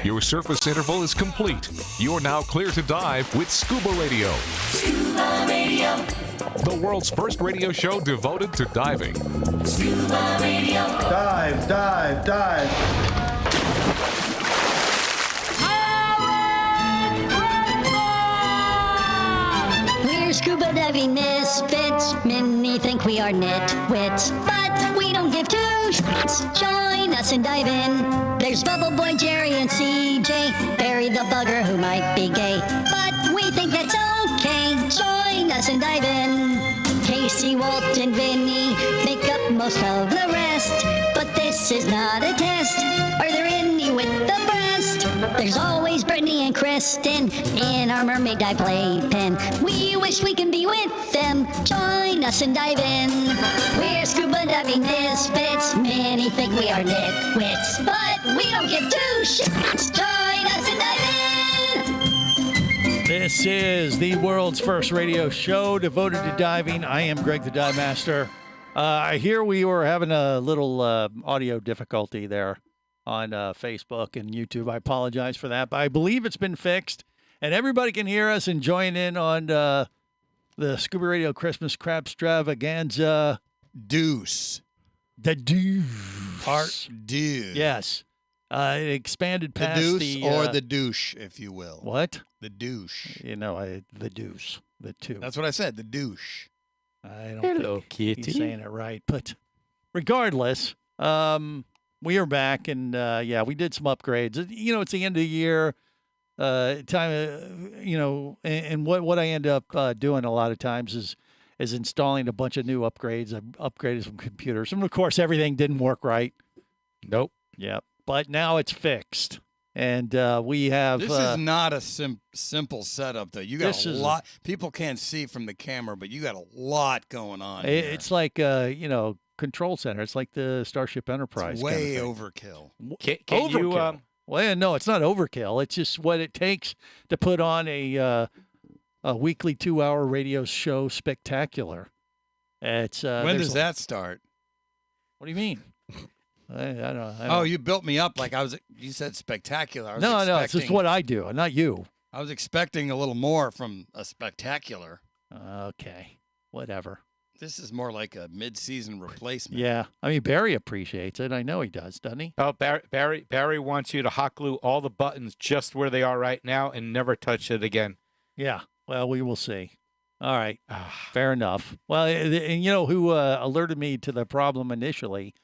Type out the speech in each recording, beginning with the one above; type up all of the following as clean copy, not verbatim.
Your surface interval is complete. You're now clear to dive with ScubaRadio. ScubaRadio. The world's first radio show devoted to diving. ScubaRadio. Dive, dive, dive. We're scuba diving misfits. Many think we are nitwits, but we don't give two shits. Join us and dive in. There's Bubble Boy, Jerry, and CJ. Barry the bugger who might be gay, but we think that's okay. Join us and dive in. Casey, Walt, and Vinny make up most of the rest, but this is not a test. Are there any with the breast? There's always Brittany and Kristen in our mermaid dive playpen. We wish we can be with them. Join us and dive in. We're scuba diving misfits. Many think we are nitwits, but we don't give two shits. Join us and dive in. This is the world's first radio show devoted to diving. I am Greg the Dive Master. I hear we were having a little audio difficulty there on Facebook and YouTube. I apologize for that, but I believe it's been fixed, and everybody can hear us and join in on the Scuba Radio Christmas Crab Extravaganza. Deuce. The Deuce. Part Deuce. Yes. It expanded past the deuce the... or the douche, if you will. What? The douche. You know, the deuce. The two. That's what I said, the douche. I don't think he's saying it right. But regardless, we are back, and we did some upgrades. You know, it's the end of the year. And what I end up doing a lot of times is installing a bunch of new upgrades. I've upgraded some computers. And, of course, everything didn't work right. Nope. Yep. But now it's fixed. And we have... This is not a simple setup, though. You got a lot. People can't see from the camera, but you got a lot going on here. It's like, control center. It's like the Starship Enterprise. It's way overkill. Can overkill. you... Well, no, it's not overkill. It's just what it takes to put on a weekly 2-hour radio show spectacular. It's when does that start? What do you mean? I don't. Oh, you built me up like I was. You said spectacular. No, it's just what I do, not you. I was expecting a little more from a spectacular. Okay, whatever. This is more like a mid-season replacement. Yeah, I mean Barry appreciates it. I know he does, doesn't he? Oh, Barry wants you to hot glue all the buttons just where they are right now and never touch it again. Yeah. Well, we will see. All right. Fair enough. Well, and you know who alerted me to the problem initially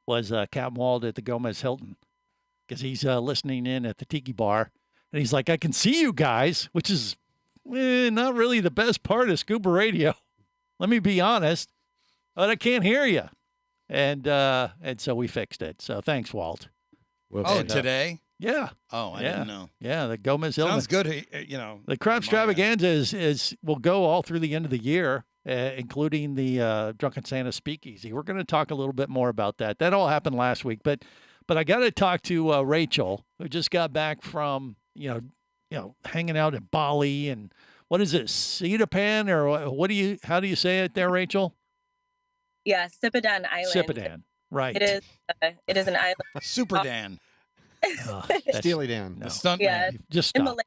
was Captain Wald at the Gomez Hilton, because he's listening in at the Tiki Bar, and he's like, I can see you guys, which is not really the best part of Scuba Radio. Let me be honest, but I can't hear you. And so we fixed it. So thanks, Walt. Today? Yeah. Oh, I didn't know. Yeah, the Gomez Hilton. Sounds good, The Crab Extravaganza is will go all through the end of the year, including the Drunken Santa Speakeasy. We're going to talk a little bit more about that. That all happened last week, but I got to talk to Rachel, who just got back from hanging out in Bali, and what is it, Sidapan, or how do you say it there, Rachel? Yeah, Sipadan Island. Sipadan, right? It is an island. Super Dan. Steely Dan. The stuntman. Yeah, just stop.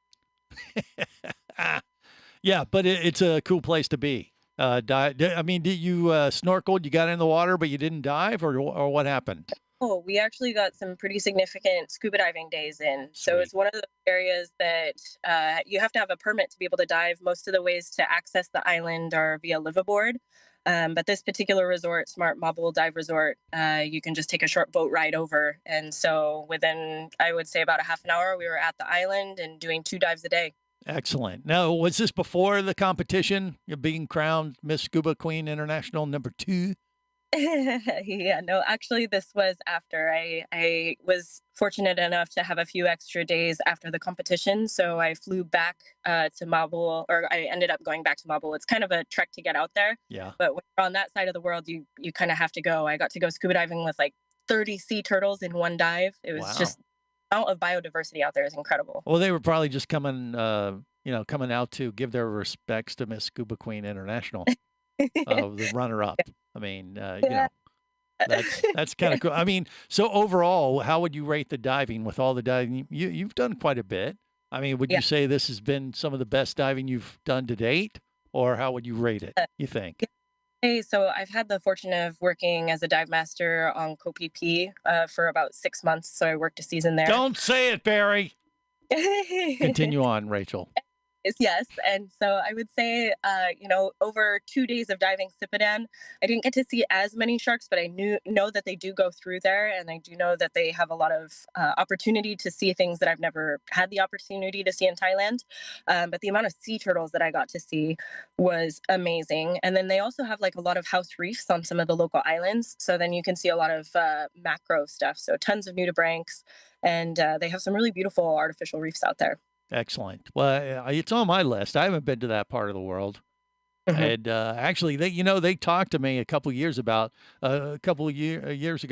Yeah, but it's a cool place to be. I mean, did you snorkeled? You got in the water, but you didn't dive, or what happened? Oh, we actually got some pretty significant scuba diving days in. So it's one of the areas that you have to have a permit to be able to dive. Most of the ways to access the island are via liveaboard. But this particular resort, Smart Mobile Dive Resort, you can just take a short boat ride over. And so within, I would say, about a half an hour, we were at the island and doing 2 dives a day. Excellent. Now, was this before the competition? You're being crowned Miss Scuba Queen International #2? Yeah, no, actually, this was after. I was fortunate enough to have a few extra days after the competition. So I flew back to Mobile, or I ended up going back to Mobile. It's kind of a trek to get out there. Yeah. But when you're on that side of the world, you kind of have to go. I got to go scuba diving with like 30 sea turtles in one dive. It was just, the amount of biodiversity out there is incredible. Well, they were probably just coming out to give their respects to Miss Scuba Queen International, the runner-up. I mean, That's kind of cool. I mean, so overall, how would you rate the diving with all the diving? You've done quite a bit. I mean, would you say this has been some of the best diving you've done to date, or how would you rate it, you think? Hey, so I've had the fortune of working as a dive master on COPP for about 6 months. So I worked a season there. Don't say it, Barry. Continue on, Rachel. Yes. And so I would say, over 2 days of diving Sipadan, I didn't get to see as many sharks, but I know that they do go through there. And I do know that they have a lot of opportunity to see things that I've never had the opportunity to see in Thailand. But the amount of sea turtles that I got to see was amazing. And then they also have like a lot of house reefs on some of the local islands. So then you can see a lot of macro stuff. So tons of nudibranchs. And they have some really beautiful artificial reefs out there. Excellent. Well, it's on my list. I haven't been to that part of the world. Mm-hmm. And actually, they talked to me a couple of years ago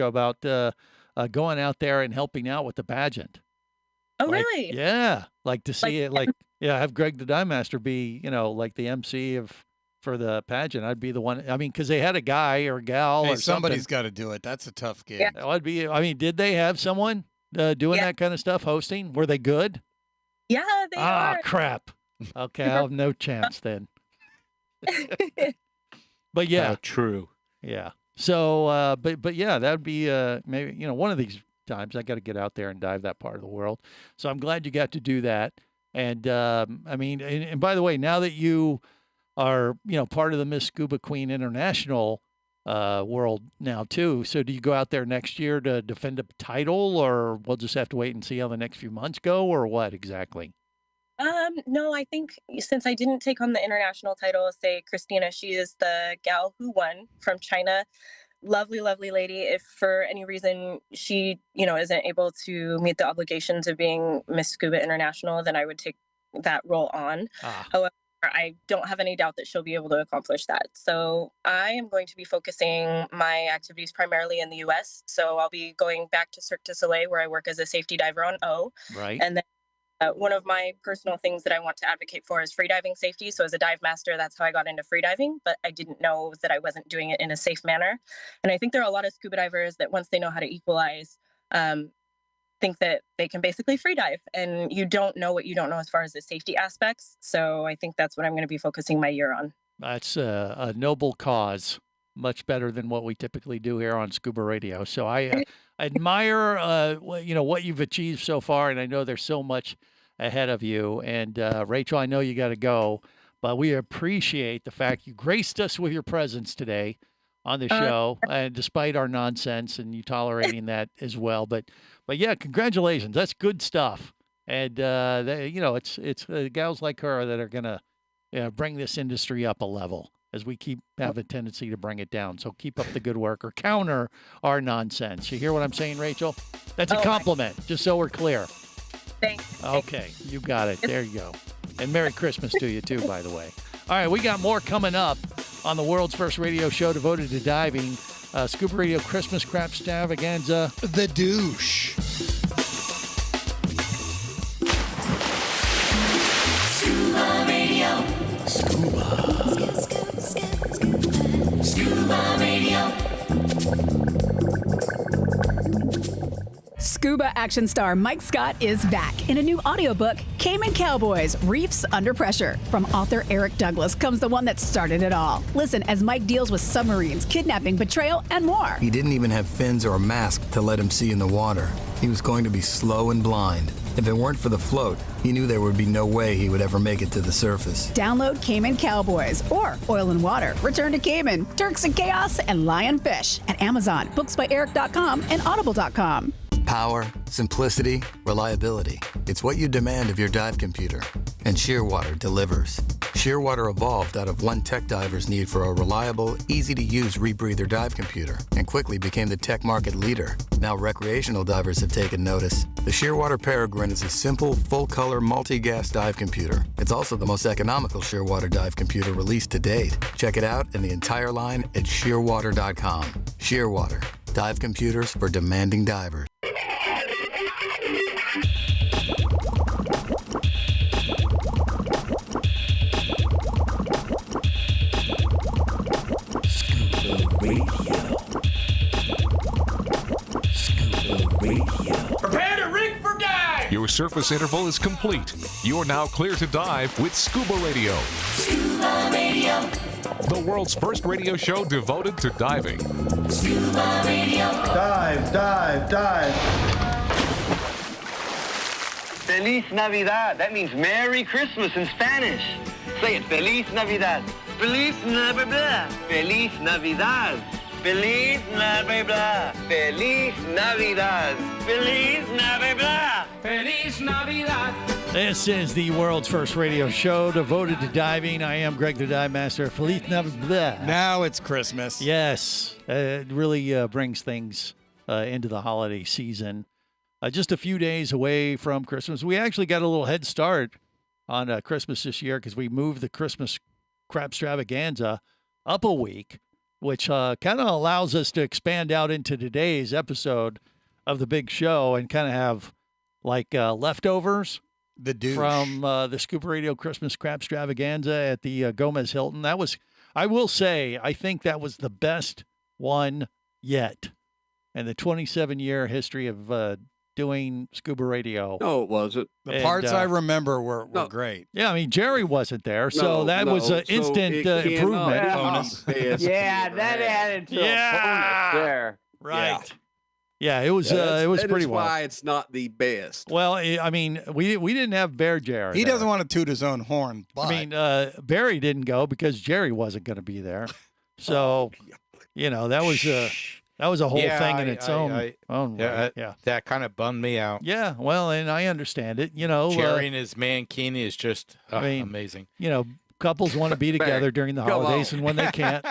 about going out there and helping out with the pageant. Oh, really? Yeah, like to see it. Have Greg the Dive Master be, like the MC for the pageant. I'd be the one. I mean, because they had a guy or a gal or somebody's got to do it. That's a tough gig. Yeah. I'd be. I mean, did they have someone doing that kind of stuff, hosting? Were they good? Yeah, they are. Ah, crap. Okay, I'll have no chance then. But yeah. True. Yeah. So, but yeah, that'd be maybe, one of these times I got to get out there and dive that part of the world. So I'm glad you got to do that. And I mean, and by the way, now that you are, part of the Miss Scuba Queen International world now too. So do you go out there next year to defend a title, or we'll just have to wait and see how the next few months go, or what exactly? No, I think since I didn't take on the international title, say Christina, she is the gal who won from China. Lovely, lovely lady. If for any reason she, isn't able to meet the obligations of being Miss Scuba International, then I would take that role on. However, I don't have any doubt that she'll be able to accomplish that. So I am going to be focusing my activities primarily in the U.S. So I'll be going back to Cirque du Soleil, where I work as a safety diver on O. Right. And then one of my personal things that I want to advocate for is freediving safety. So as a dive master, that's how I got into freediving, but I didn't know that I wasn't doing it in a safe manner. And I think there are a lot of scuba divers that once they know how to equalize, think that they can basically free dive, and you don't know what you don't know as far as the safety aspects. So I think that's what I'm going to be focusing my year on. That's a noble cause, much better than what we typically do here on Scuba Radio. So I admire, what you've achieved so far, and I know there's so much ahead of you. And Rachel, I know you got to go, but we appreciate the fact you graced us with your presence today on the show, and despite our nonsense and you tolerating that as well. But yeah, congratulations. That's good stuff. And, it's gals like her that are going to bring this industry up a level, as we have a tendency to bring it down. So keep up the good work, or counter our nonsense. You hear what I'm saying, Rachel? That's a compliment, just so we're clear. Thanks. Okay, you got it. There you go. And Merry Christmas to you, too, by the way. All right, we got more coming up on the world's first radio show devoted to diving. Scuba Radio Christmas Crap Extravaganza. The Douche. Scuba Radio. Scuba Radio. Scuba action star Mike Scott is back in a new audiobook, Cayman Cowboys, Reefs Under Pressure. From author Eric Douglas comes the one that started it all. Listen as Mike deals with submarines, kidnapping, betrayal, and more. He didn't even have fins or a mask to let him see in the water. He was going to be slow and blind. If it weren't for the float, he knew there would be no way he would ever make it to the surface. Download Cayman Cowboys or Oil and Water, Return to Cayman, Turks and Chaos, and Lionfish at Amazon, booksbyeric.com, and audible.com. Power, simplicity, reliability. It's what you demand of your dive computer. And Shearwater delivers. Shearwater evolved out of one tech diver's need for a reliable, easy-to-use rebreather dive computer and quickly became the tech market leader. Now recreational divers have taken notice. The Shearwater Peregrine is a simple, full-color, multi-gas dive computer. It's also the most economical Shearwater dive computer released to date. Check it out and the entire line at shearwater.com. Shearwater. Dive computers for demanding divers. Scuba Radio. Your surface interval is complete. You're now clear to dive with Scuba Radio. Scuba Radio. The world's first radio show devoted to diving. Scuba Radio. Dive, dive, dive. Feliz Navidad. That means Merry Christmas in Spanish. Say it. Feliz Navidad. Feliz Navidad. Feliz Navidad. Feliz Navidad. Feliz Navidad. Feliz Navidad. Feliz Navidad. This is the world's first radio show devoted to diving. I am Greg the Dive Master. Feliz Navidad. Now it's Christmas. Yes, it really brings things into the holiday season. Just a few days away from Christmas. We actually got a little head start on Christmas this year because we moved the Christmas crab extravaganza up a week, which kind of allows us to expand out into today's episode of the big show and kind of have like leftovers from the Scuba Radio Christmas crab extravaganza at the Gomez Hilton. That was, I will say, I think that was the best one yet in the 27-year history of doing Scuba Radio. No, it wasn't. The parts I remember were great. Yeah, I mean, Jerry wasn't there, so that was an instant improvement. Bonus. Yeah, that added to a bonus there. Right. Yeah, it was pretty well. That's why it's not the best. Well, I mean, we didn't have Bear Jerry. He doesn't want to toot his own horn. But. I mean, Barry didn't go because Jerry wasn't going to be there. So, that was a whole thing in its own way. Yeah, that kind of bummed me out. Yeah, well, and I understand it. Jerry and his mankini is just amazing. Couples want to be together during the holidays, and when they can't,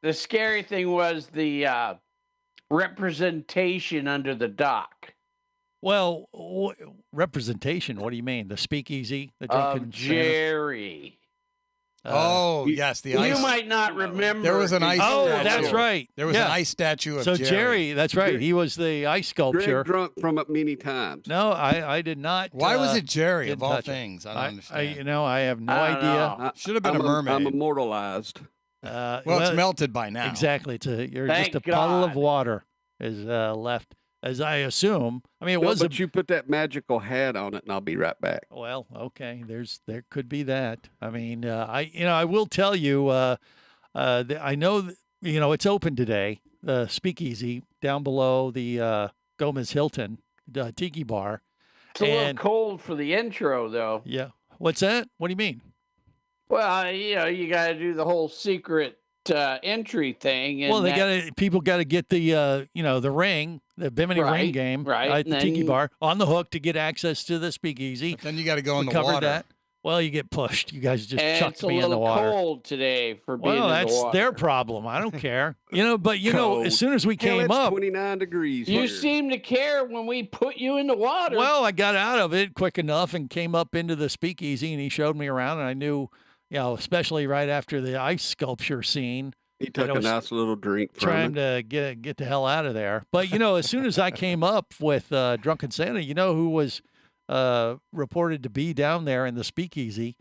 The scary thing was the representation under the dock. Well, representation. What do you mean? The speakeasy, the drunken Jerry. Yes, the ice. You might not remember. There was an ice statue. Oh, that's right. There was an ice statue of Jerry. So Jerry, that's right. He was the ice sculpture. Greg drunk from it many times. No, I did not. Why was it Jerry of all things? I don't understand. I have no idea. Should have been a mermaid. I'm immortalized. Well, it's melted by now. Exactly. You're Thank just a puddle God. of water is left, as I assume. I mean, it was. But you put that magical hat on it, and I'll be right back. Well, okay. There could be that. I mean, I will tell you. I know. It's open today. The Speakeasy down below the Gomez Hilton Tiki Bar. It's a little cold for the intro, though. Yeah. What's that? What do you mean? Well, you got to do the whole secret entry thing. And well, people got to get the the ring, the Bimini ring game, at the Tiki Bar on the hook to get access to the Speakeasy. But then you got to go in the covered water. That. Well, you get pushed. You guys just chucked me in the water. It's a little cold today for being in the water. Well, that's their problem. I don't care. But as soon as we came up, 29 degrees. You seem to care when we put you in the water. Well, I got out of it quick enough and came up into the Speakeasy, and he showed me around, and I knew, especially right after the ice sculpture scene. He took a nice little drink from trying to get the hell out of there. But, as soon as I came up with Drunken Santa, who was reported to be down there in the Speakeasy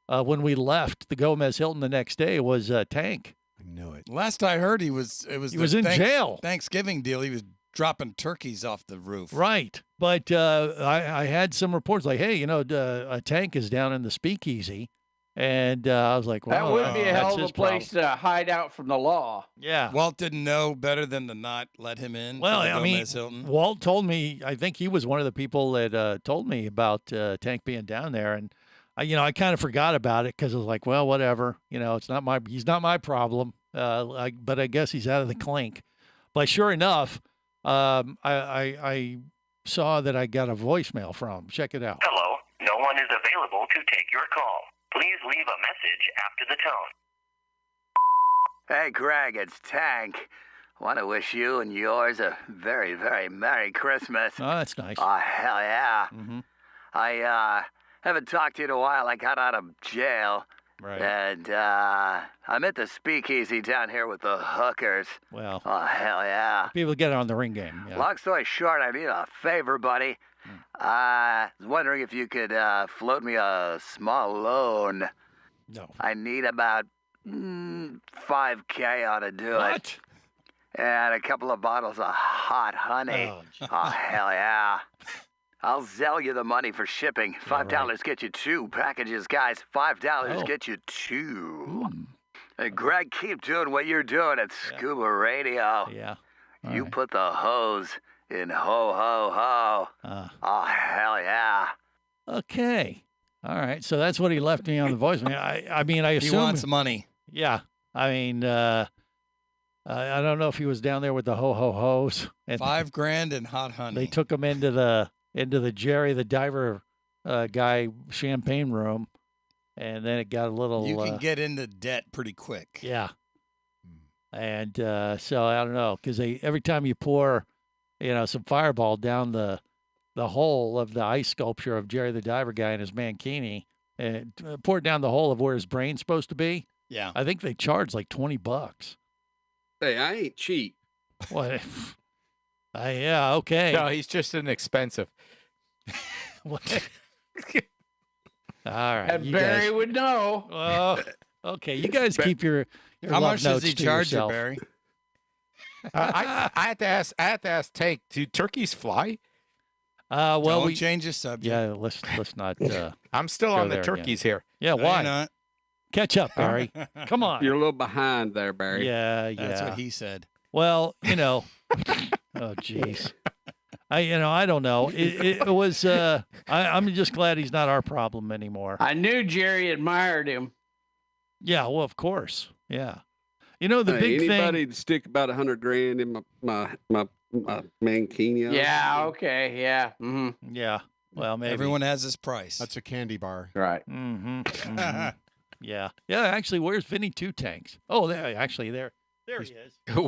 when we left the Gomez Hilton the next day was Tank. I knew it. Last I heard, he was in jail. Thanksgiving deal. He was dropping turkeys off the roof. Right. But I had some reports like, hey, a Tank is down in the Speakeasy. And I was like, well, that would be a hell of a place to hide out from the law. Yeah. Walt didn't know better than to not let him in. Well, I mean, Hilton. Walt told me, I think he was one of the people that told me about Tank being down there. And, I kind of forgot about it because I was like, well, whatever. He's not my problem. But I guess he's out of the clink. But sure enough, I saw that I got a voicemail from him. Check it out. Hello. No one is available to take your call. Please leave a message after the tone. Hey, Greg, it's Tank. Want to wish you and yours a very, very Merry Christmas. Oh, that's nice. Oh, hell yeah. Mm-hmm. I haven't talked to you in a while. I got out of jail. Right. And I'm at the Speakeasy down here with the hookers. Well. Oh, hell yeah. People get on the ring game. Yeah. Long story short, I need a favor, buddy. I was wondering if you could float me a small loan. No. I need about $5K ought to do it. and a couple of bottles of hot honey. Oh, hell yeah. I'll sell you the money for shipping. $5 get you 2 packages, guys. $5 get you 2. Hey, Greg, keep doing what you're doing at Scuba Radio. Yeah. You put the hose in ho, ho, ho. Oh, hell yeah. Okay. All right. So that's what he left me on the voicemail. I mean, I assume he wants money. Yeah. I mean, I don't know if he was down there with the ho-ho-hos. $5,000 and hot honey. They took him into the Jerry the Diver guy champagne room, and then it got a little. You can get into debt pretty quick. Yeah. And so I don't know, because every time you pour, some Fireball down the hole of the ice sculpture of Jerry the Diver guy and his mankini, and pour it down the hole of where his brain's supposed to be. Yeah. I think they charge like $20. Hey, I ain't cheap. What? Yeah, okay. No, he's just inexpensive. What? All right. And Barry would know. Okay, you guys keep your How love much does notes he to charge you, yourself. Barry? I have to ask Tank, do turkeys fly? Well, Don't change the subject. Yeah, let's not. I'm still go on the there turkeys again. here. Yeah, No, why? you're not. Catch up, Barry. Come on. You're a little behind there, Barry. Yeah. That's what he said. Well, oh, jeez. I don't know. It was. I'm just glad he's not our problem anymore. I knew Jerry admired him. Yeah. Well, of course. Yeah. The big anybody thing. to stick about $100,000 in my mankini. Yeah. Okay. Yeah. Mm-hmm. Yeah. Well, maybe Everyone has his price. That's a candy bar. Right. Mm-hmm. Yeah. Yeah. Actually, where's Vinny Two Tanks? Oh, there he is.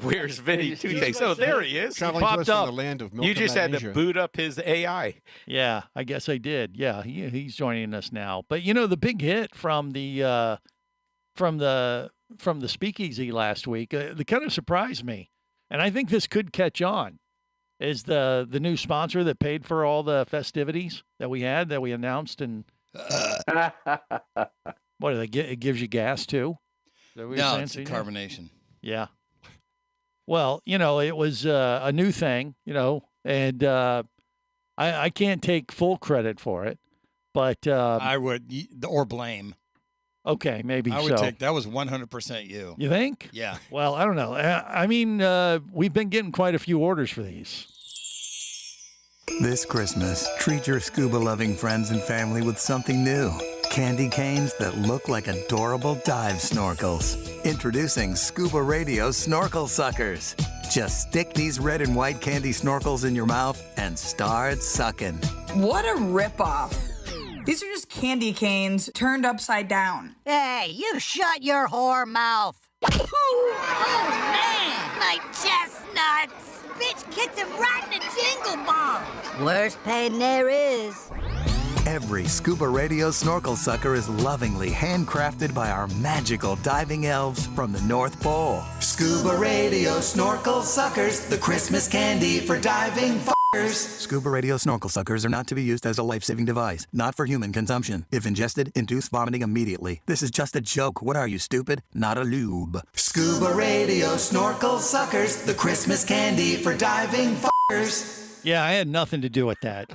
Where's Vinny Two Tanks? Oh, there he is. Traveling popped to us up. from the land of milk You and just had to magnesia. boot up his AI. Yeah, I guess I did. Yeah, he's joining us now. But the big hit from the speakeasy last week, that kind of surprised me, and I think this could catch on, is the new sponsor that paid for all the festivities that we announced, and what do they get? It gives you gas too. Is that what you're No, saying, it's a CJ? carbonation. Yeah. Well, it was a new thing, and I can't take full credit for it, but I would, or blame. Okay, maybe I would so. take that was 100% you. You think? Yeah. Well, I don't know. I mean, we've been getting quite a few orders for these. This Christmas, treat your scuba-loving friends and family with something new. Candy canes that look like adorable dive snorkels. Introducing Scuba Radio Snorkel Suckers. Just stick these red and white candy snorkels in your mouth and start sucking. What a ripoff. These are just candy canes turned upside down. Hey, you shut your whore mouth. Oh, man, my chestnuts. Bitch kicked him right in the jingle ball. Worst pain there is. Every Scuba Radio Snorkel Sucker is lovingly handcrafted by our magical diving elves from the North Pole. Scuba Radio Snorkel Suckers, the Christmas candy for diving fuckers. Scuba Radio Snorkel Suckers are not to be used as a life-saving device, not for human consumption. If ingested, induce vomiting immediately. This is just a joke. What are you, stupid? Not a lube. Scuba Radio Snorkel Suckers, the Christmas candy for diving fuckers. Yeah, I had nothing to do with that.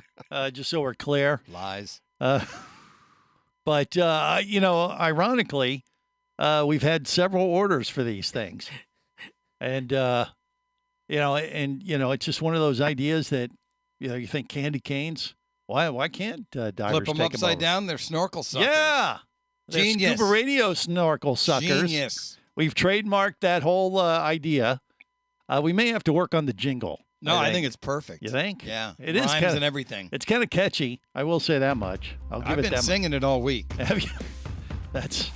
Just so we're clear. Lies. But ironically, we've had several orders for these things, and it's just one of those ideas that you think candy canes. Why can't divers Flip them take upside over? down? They're snorkel suckers. Yeah, they're Genius. Scuba Radio Snorkel Suckers. Genius. We've trademarked that whole idea. We may have to work on the jingle. No, I think it's perfect. You think? Yeah. It is Rhymes kinda, and everything. It's kind of catchy. I will say that much. I'll give I've it been that singing it all week. Have you? That's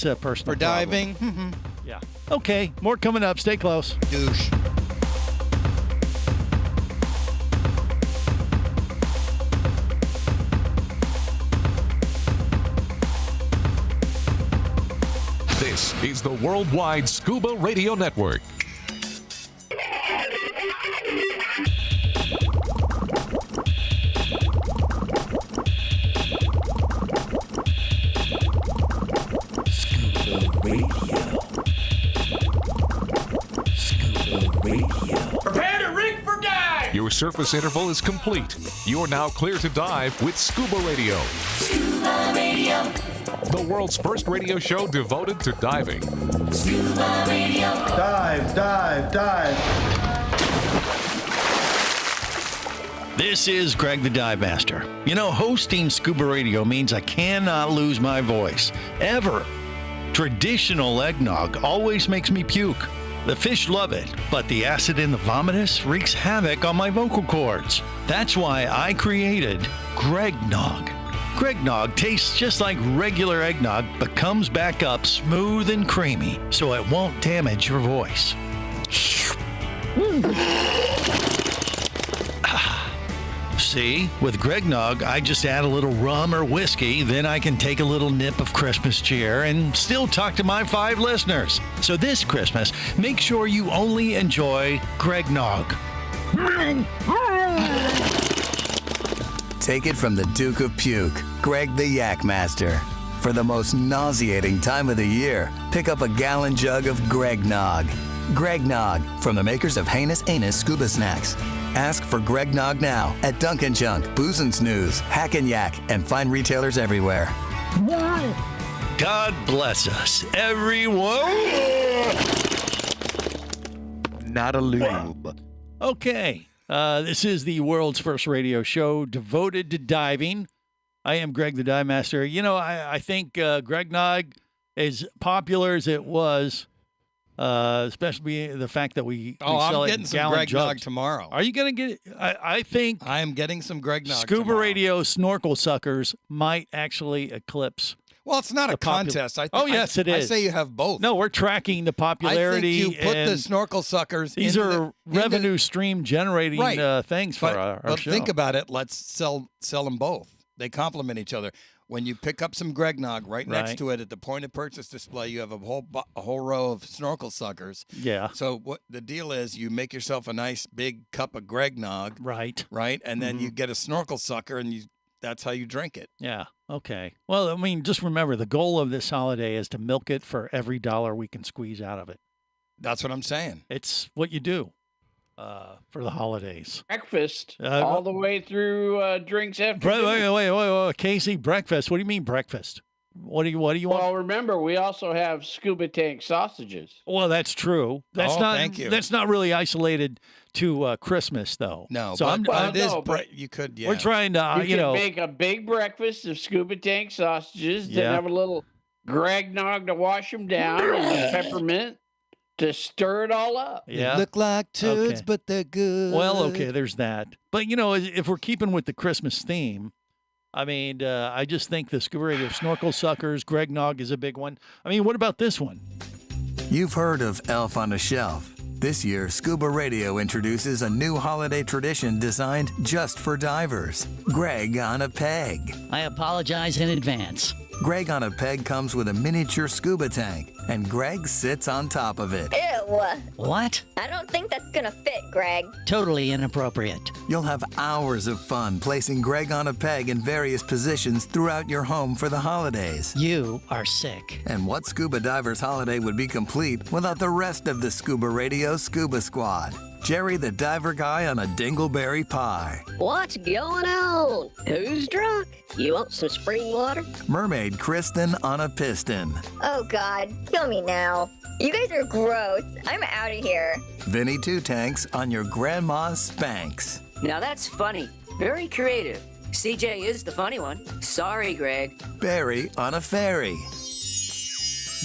a personal For problem. diving. Yeah. Okay. More coming up. Stay close. Douche. This is the Worldwide Scuba Radio Network. Scuba Radio. Scuba Your surface interval is complete. You're now clear to dive with Scuba Radio. Scuba Radio. The world's first radio show devoted to diving. Scuba Radio. Dive, dive, dive. This is Greg the Dive Master. You know, hosting Scuba Radio means I cannot lose my voice. Ever. Traditional eggnog always makes me puke. The fish love it, but the acid in the vomitus wreaks havoc on my vocal cords. That's why I created Gregnog. Gregnog tastes just like regular eggnog, but comes back up smooth and creamy, so it won't damage your voice. See, with Gregnog, I just add a little rum or whiskey, then I can take a little nip of Christmas cheer and still talk to my 5 listeners. So this Christmas, make sure you only enjoy Gregnog. Take it from the Duke of Puke, Greg the Yak Master. For the most nauseating time of the year, pick up a gallon jug of Gregnog. Gregnog, from the makers of Heinous Anus Scuba Snacks. Ask for Gregnog now at Dunkin' Junk, Booze and Snooze, Hack and Yak, and fine retailers everywhere. God bless us, everyone. Not a lube. Okay, this is the world's first radio show devoted to diving. I am Greg the Dive Master. You know, I think Gregnog, as popular as it was, especially the fact that we sell I'm it getting in some gallon Gregnog jugs. tomorrow. Are you going to get it? I think I am getting some Gregnog Scuba tomorrow. Radio snorkel suckers might actually eclipse. Well, it's not a contest. Yes, it is. I say you have both. No, we're tracking the popularity. I think you put the and snorkel suckers. these into are revenue stream generating things for our but show. think about it. Let's sell them both. They complement each other. When you pick up some Gregnog, right next to it at the point of purchase display, you have a whole row of snorkel suckers. Yeah. So what the deal is, you make yourself a nice big cup of Gregnog. Right. And then you get a snorkel sucker, and that's how you drink it. Yeah. Okay. Well, I mean, just remember the goal of this holiday is to milk it for every dollar we can squeeze out of it. That's what I'm saying. It's what you do for the holidays. Breakfast all the way through drinks after dinner. Wait, Casey, breakfast. What do you mean breakfast? What do you want? Well, remember, we also have scuba tank sausages. Well, that's true. That's not. Thank you. That's not really isolated to Christmas, though. No, so you could. Yeah. We're trying to, you can make a big breakfast of scuba tank sausages. Then have a little Gregnog to wash them down and peppermint to stir it all up. Yeah. They look like turds, but they're good. Well, okay, there's that. But if we're keeping with the Christmas theme, I mean, I just think the Scuba Radio snorkel suckers, Gregnog is a big one. I mean, what about this one? You've heard of Elf on a Shelf. This year, Scuba Radio introduces a new holiday tradition designed just for divers. Greg on a Peg. I apologize in advance. Greg on a Peg comes with a miniature scuba tank, and Greg sits on top of it. Ew. What? I don't think that's gonna fit, Greg. Totally inappropriate. You'll have hours of fun placing Greg on a Peg in various positions throughout your home for the holidays. You are sick. And what scuba diver's holiday would be complete without the rest of the Scuba Radio Scuba Squad? Jerry the diver guy on a dingleberry pie. What's going on? Who's drunk? You want some spring water? Mermaid Kristen on a piston. Oh, God. Kill me now. You guys are gross. I'm out of here. Vinny Two Tanks on your grandma's Spanx. Now that's funny. Very creative. CJ is the funny one. Sorry, Greg. Barry on a ferry.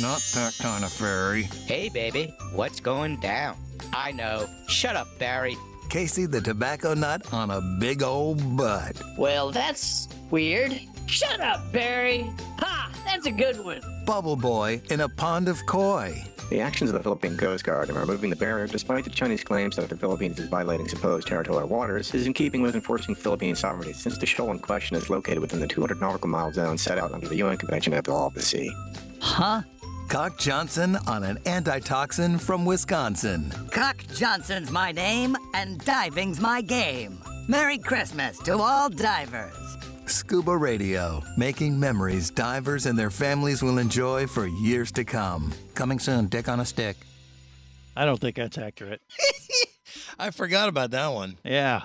Not that kind of ferry. Hey, baby. What's going down? I know. Shut up, Barry. Casey the tobacco nut on a big old butt. Well, that's weird. Shut up, Barry. Ha! That's a good one. Bubble Boy in a pond of koi. The actions of the Philippine Coast Guard in removing the barrier, despite the Chinese claims that the Philippines is violating supposed territorial waters, is in keeping with enforcing Philippine sovereignty since the shoal in question is located within the 200 nautical mile zone set out under the UN Convention of the Law of the Sea. Huh? Cock Johnson on an antitoxin from Wisconsin. Cock Johnson's my name, and diving's my game. Merry Christmas to all divers. Scuba Radio, making memories divers and their families will enjoy for years to come. Coming soon, Dick on a Stick. I don't think that's accurate. I forgot about that one. Yeah.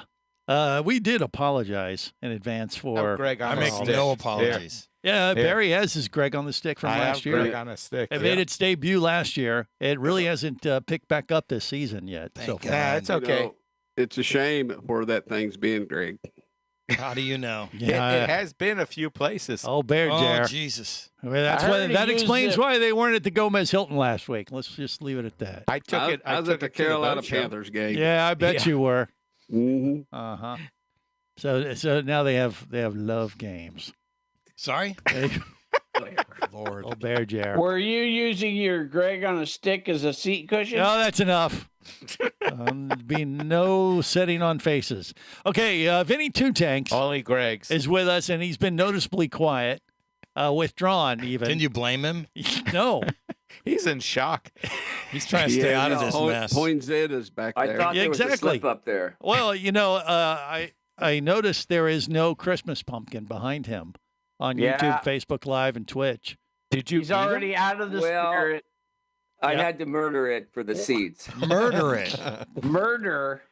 We did apologize in advance for Greg on I the make stick. no apologies. Yeah, Barry has his Greg on the stick from I last have year. Greg on a stick. It made its debut last year. It really hasn't picked back up this season yet. So far. Yeah, it's okay. You know, it's a shame where that thing's been, Greg. How do you know? Yeah. It has been a few places. Oh, Bear Jar. Oh, Jesus. Well, that's I why, heard he that used explains it. why they weren't at the Gomez Hilton last week. Let's just leave it at that. I took it. I was took at the it to Carolina boat show. Panthers game. Yeah, I bet you were. Mm-hmm. Uh-huh. So now they have love games. Sorry? Lord. Oh, Bear Jar. Were you using your Greg on a stick as a seat cushion? No, that's enough. Be no setting on faces. Okay, Vinny Two Tanks Only Greg's is with us, and he's been noticeably quiet, withdrawn even. Can you blame him? No. He's in shock. He's trying to stay out of this mess. Poinsettia's back there. I thought there was a slip up there. Well, I noticed there is no Christmas pumpkin behind him on YouTube, Facebook Live, and Twitch. Did you? He's already out of the spirit. I had to murder it for the seeds. Murder it. Murder.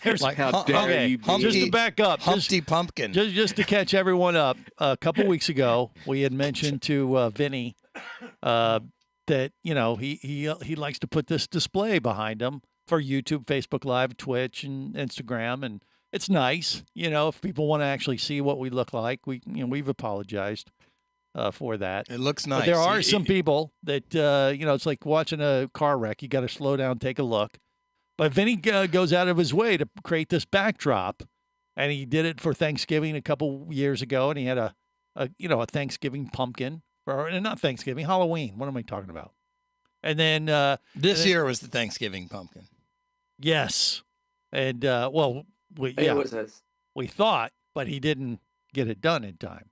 There's Like, how dare you be- just to back up, Humpty Pumpkin. just to catch everyone up. A couple weeks ago, we had mentioned to Vinny that he likes to put this display behind him for YouTube, Facebook Live, Twitch, and Instagram, and it's nice. If people want to actually see what we look like, we've apologized for that. It looks nice. But there are some people that it's like watching a car wreck. You got to slow down, take a look. But Vinny goes out of his way to create this backdrop, and he did it for Thanksgiving a couple years ago, and he had a Thanksgiving pumpkin, or not Thanksgiving, Halloween. What am I talking about? And then this year was the Thanksgiving pumpkin. Yes, and we thought, but he didn't get it done in time.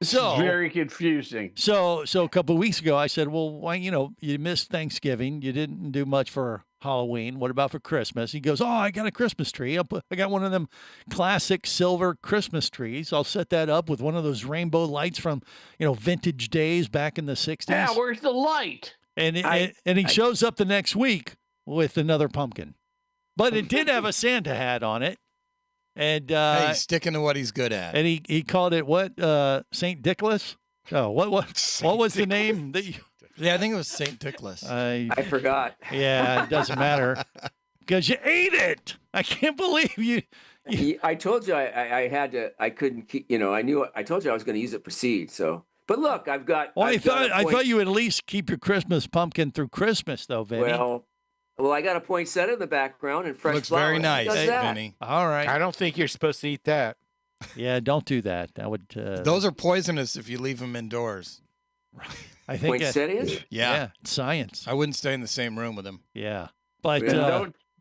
So very confusing. So a couple of weeks ago, I said, well, why, you missed Thanksgiving. You didn't do much for Halloween. What about for Christmas? He goes, oh, I got a Christmas tree. I got one of them classic silver Christmas trees. I'll set that up with one of those rainbow lights from, vintage days back in the 60s. Yeah, where's the light? And he shows up the next week with another pumpkin. But it did have a Santa hat on it. And he's sticking to what he's good at. And he called it what? St. Dickless? Oh, what was the name that you? Yeah, I think it was St. Dickless. I forgot. Yeah, it doesn't matter because you ate it. I can't believe you. I told you I had to. I couldn't keep. I told you I was going to use it for seed. So, but look, I've got. Well, I thought you would at least keep your Christmas pumpkin through Christmas, though, Vinny. Well, I got a poinsettia in the background and fresh Looks flowers. very nice, Vinny. All right. I don't think you're supposed to eat that. Yeah, don't do that. That would. Those are poisonous if you leave them indoors. I think poinsettias. Yeah, it's science. I wouldn't stay in the same room with him. Yeah, but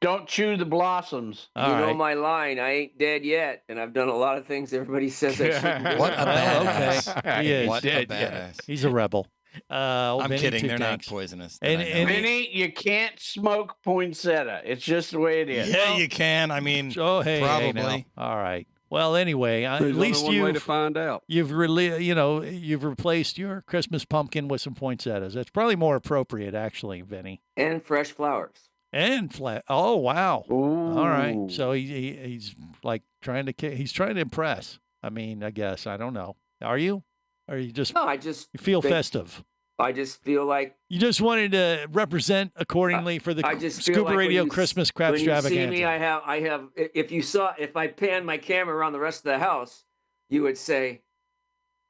don't chew the blossoms. You know my line. I ain't dead yet, and I've done a lot of things everybody says I shouldn't do. What a badass! Okay, he is. What a badass! He's a rebel. I'm Vinny kidding. Two They're Tanks. not poisonous. And Vinny, you can't smoke poinsettia. It's just the way it is. Yeah, you can. I mean, hey, probably. All right. Well, anyway, at There's least only one way to find out. You've you've replaced your Christmas pumpkin with some poinsettias. That's probably more appropriate, actually, Vinny. And fresh flowers. And flat. Oh, wow. Ooh. All right. So he's like trying to impress. I mean, I guess I don't know. Are you? Or you just? No, you feel festive. I just feel like you just wanted to represent accordingly for the Scuba Radio Christmas Crab Extravaganza. When you see me, I have. If I pan my camera around the rest of the house, you would say,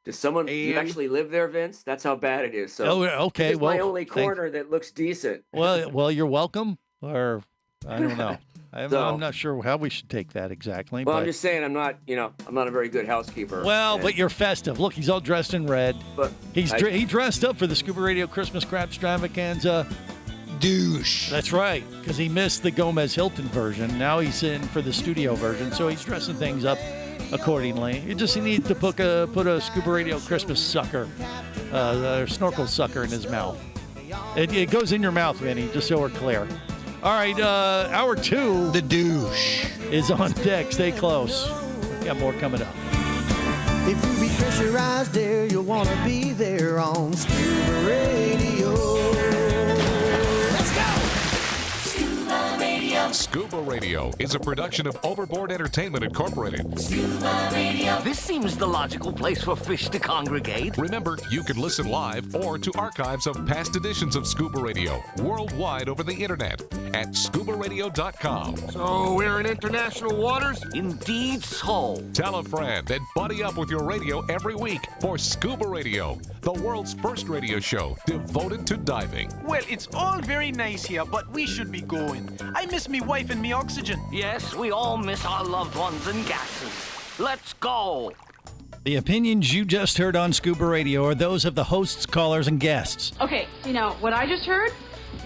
"Does someone? Do you actually live there, Vince?" That's how bad it is. So, okay. It's my only corner that looks decent. Well, you're welcome. Or I don't know. I'm not sure how we should take that exactly. Well, but I'm just saying I'm not a very good housekeeper. Well, but you're festive. Look, he's all dressed in red. But he dressed up for the Scuba Radio Christmas Crab Extravaganza. Douche. That's right, because he missed the Gomez Hilton version. Now he's in for the studio version, so he's dressing things up accordingly. He needs to put a Scuba Radio Christmas sucker, snorkel sucker in his mouth. It goes in your mouth, Vinny, just so we're clear. All right, hour 2. The douche is on deck. Stay close. We got more coming up. If you be pressurized there, you'll want to be there on Scuba Radio. Let's go! Scuba Radio. Scuba Radio is a production of Overboard Entertainment Incorporated. Scuba Radio. This seems the logical place for fish to congregate. Remember, you can listen live or to archives of past editions of Scuba Radio worldwide over the internet at ScubaRadio.com. So we're in international waters? Indeed so. Tell a friend and buddy up with your radio every week for Scuba Radio, the world's first radio show devoted to diving. Well, it's all very nice here, but we should be going. I miss me wife and me oxygen. Yes, we all miss our loved ones and gases. Let's go. The opinions you just heard on Scuba Radio are those of the hosts, callers, and guests. Okay, what I just heard?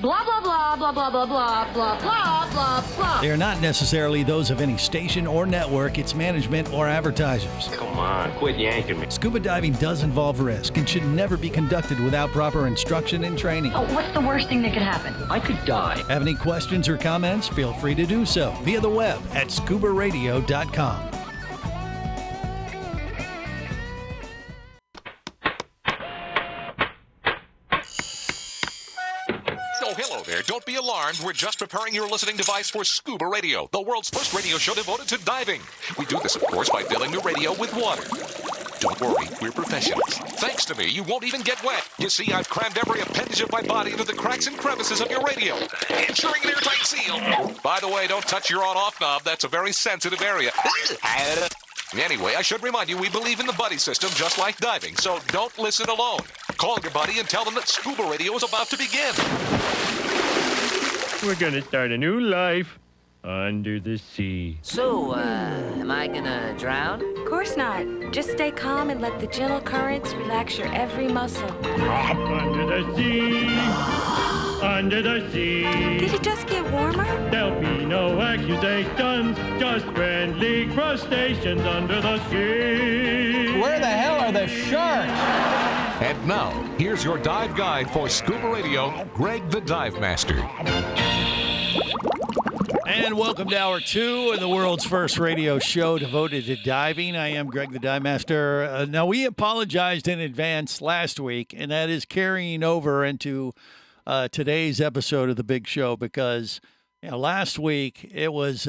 Blah, blah, blah, blah, blah, blah, blah, blah, blah, blah, blah. They are not necessarily those of any station or network, its management, or advertisers. Come on, quit yanking me. Scuba diving does involve risk and should never be conducted without proper instruction and training. Oh, what's the worst thing that could happen? I could die. Have any questions or comments? Feel free to do so via the web at ScubaRadio.com. Oh, hello there. Don't be alarmed. We're just preparing your listening device for Scuba Radio, the world's first radio show devoted to diving. We do this, of course, by filling the radio with water. Don't worry, we're professionals. Thanks to me, you won't even get wet. You see, I've crammed every appendage of my body into the cracks and crevices of your radio, ensuring an airtight seal. By the way, don't touch your on-off knob. That's a very sensitive area. Anyway, I should remind you, we believe in the buddy system just like diving, so don't listen alone. Call your buddy and tell them that Scuba Radio is about to begin. We're gonna start a new life under the sea. So, am I gonna drown? Of course not. Just stay calm and let the gentle currents relax your every muscle. Under the sea, under the sea. Did it just get warmer? There'll be no accusations, just friendly crustaceans under the sea. Where the hell are the sharks? And now, here's your dive guide for Scuba Radio, Greg the Dive Master. And welcome to Hour 2 of the world's first radio show devoted to diving. I am Greg the Dive Master. Now, we apologized in advance last week, and that is carrying over into today's episode of the big show because last week it was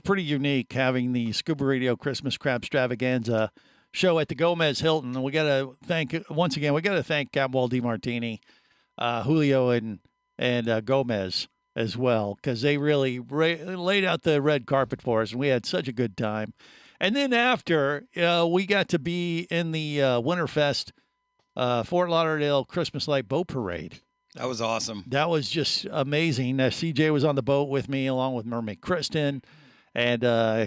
pretty unique having the Scuba Radio Christmas Crab Extravaganza show at the Gomez Hilton. And we got to thank Captain DeMartini, Julio, and Gomez as well, because they really laid out the red carpet for us, and we had such a good time. And then after, we got to be in the Winterfest Fort Lauderdale Christmas Light Boat Parade. That was awesome. That was just amazing. CJ was on the boat with me, along with Mermaid Kristen, and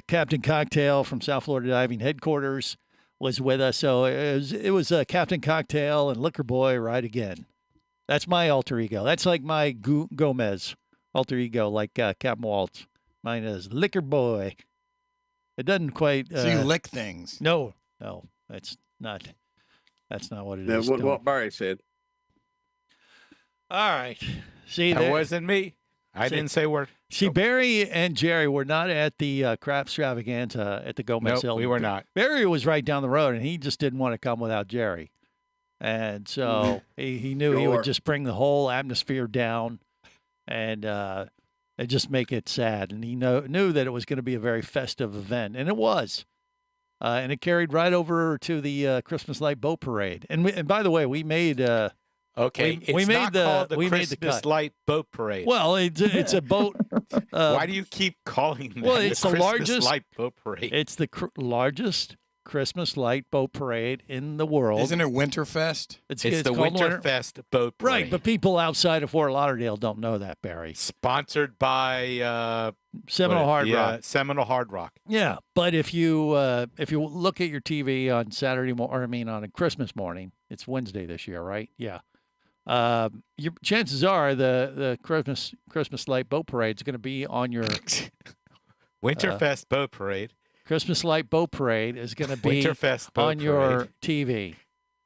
Captain Cocktail from South Florida Diving Headquarters was with us. So it was Captain Cocktail and Liquor Boy Ride Again. That's my alter ego. That's like my Gomez alter ego, like Captain Waltz. Mine is Liquor Boy. It doesn't quite. So you lick things? No, that's not what it is. What Barry said. All right. See, that wasn't me. I didn't say a word. See, Barry and Jerry were not at the crap extravaganza at the Gomez Hilton. We were not. Barry was right down the road, and he just didn't want to come without Jerry. And so he knew he would just bring the whole atmosphere down and just make it sad. And he knew that it was going to be a very festive event, and it was. And it carried right over to the Christmas Light Boat Parade. And by the way, we made Okay, it's not called the Christmas Light Boat Parade. Well, it's a boat. Why do you keep calling that it's the Christmas largest Light Boat Parade? It's the largest Christmas Light Boat Parade in the world. Isn't it Winterfest? It's the Winterfest Boat Parade. Right, but people outside of Fort Lauderdale don't know that, Barry. Sponsored by Seminole Hard Rock. Seminole Hard Rock. Yeah, but if you look at your TV on on a Christmas morning, it's Wednesday this year, right? Yeah. Your chances are the Christmas Light Boat Parade is going to be on your Winterfest Boat Parade. Christmas Light Boat Parade is going to be Winterfest Boat on your TV.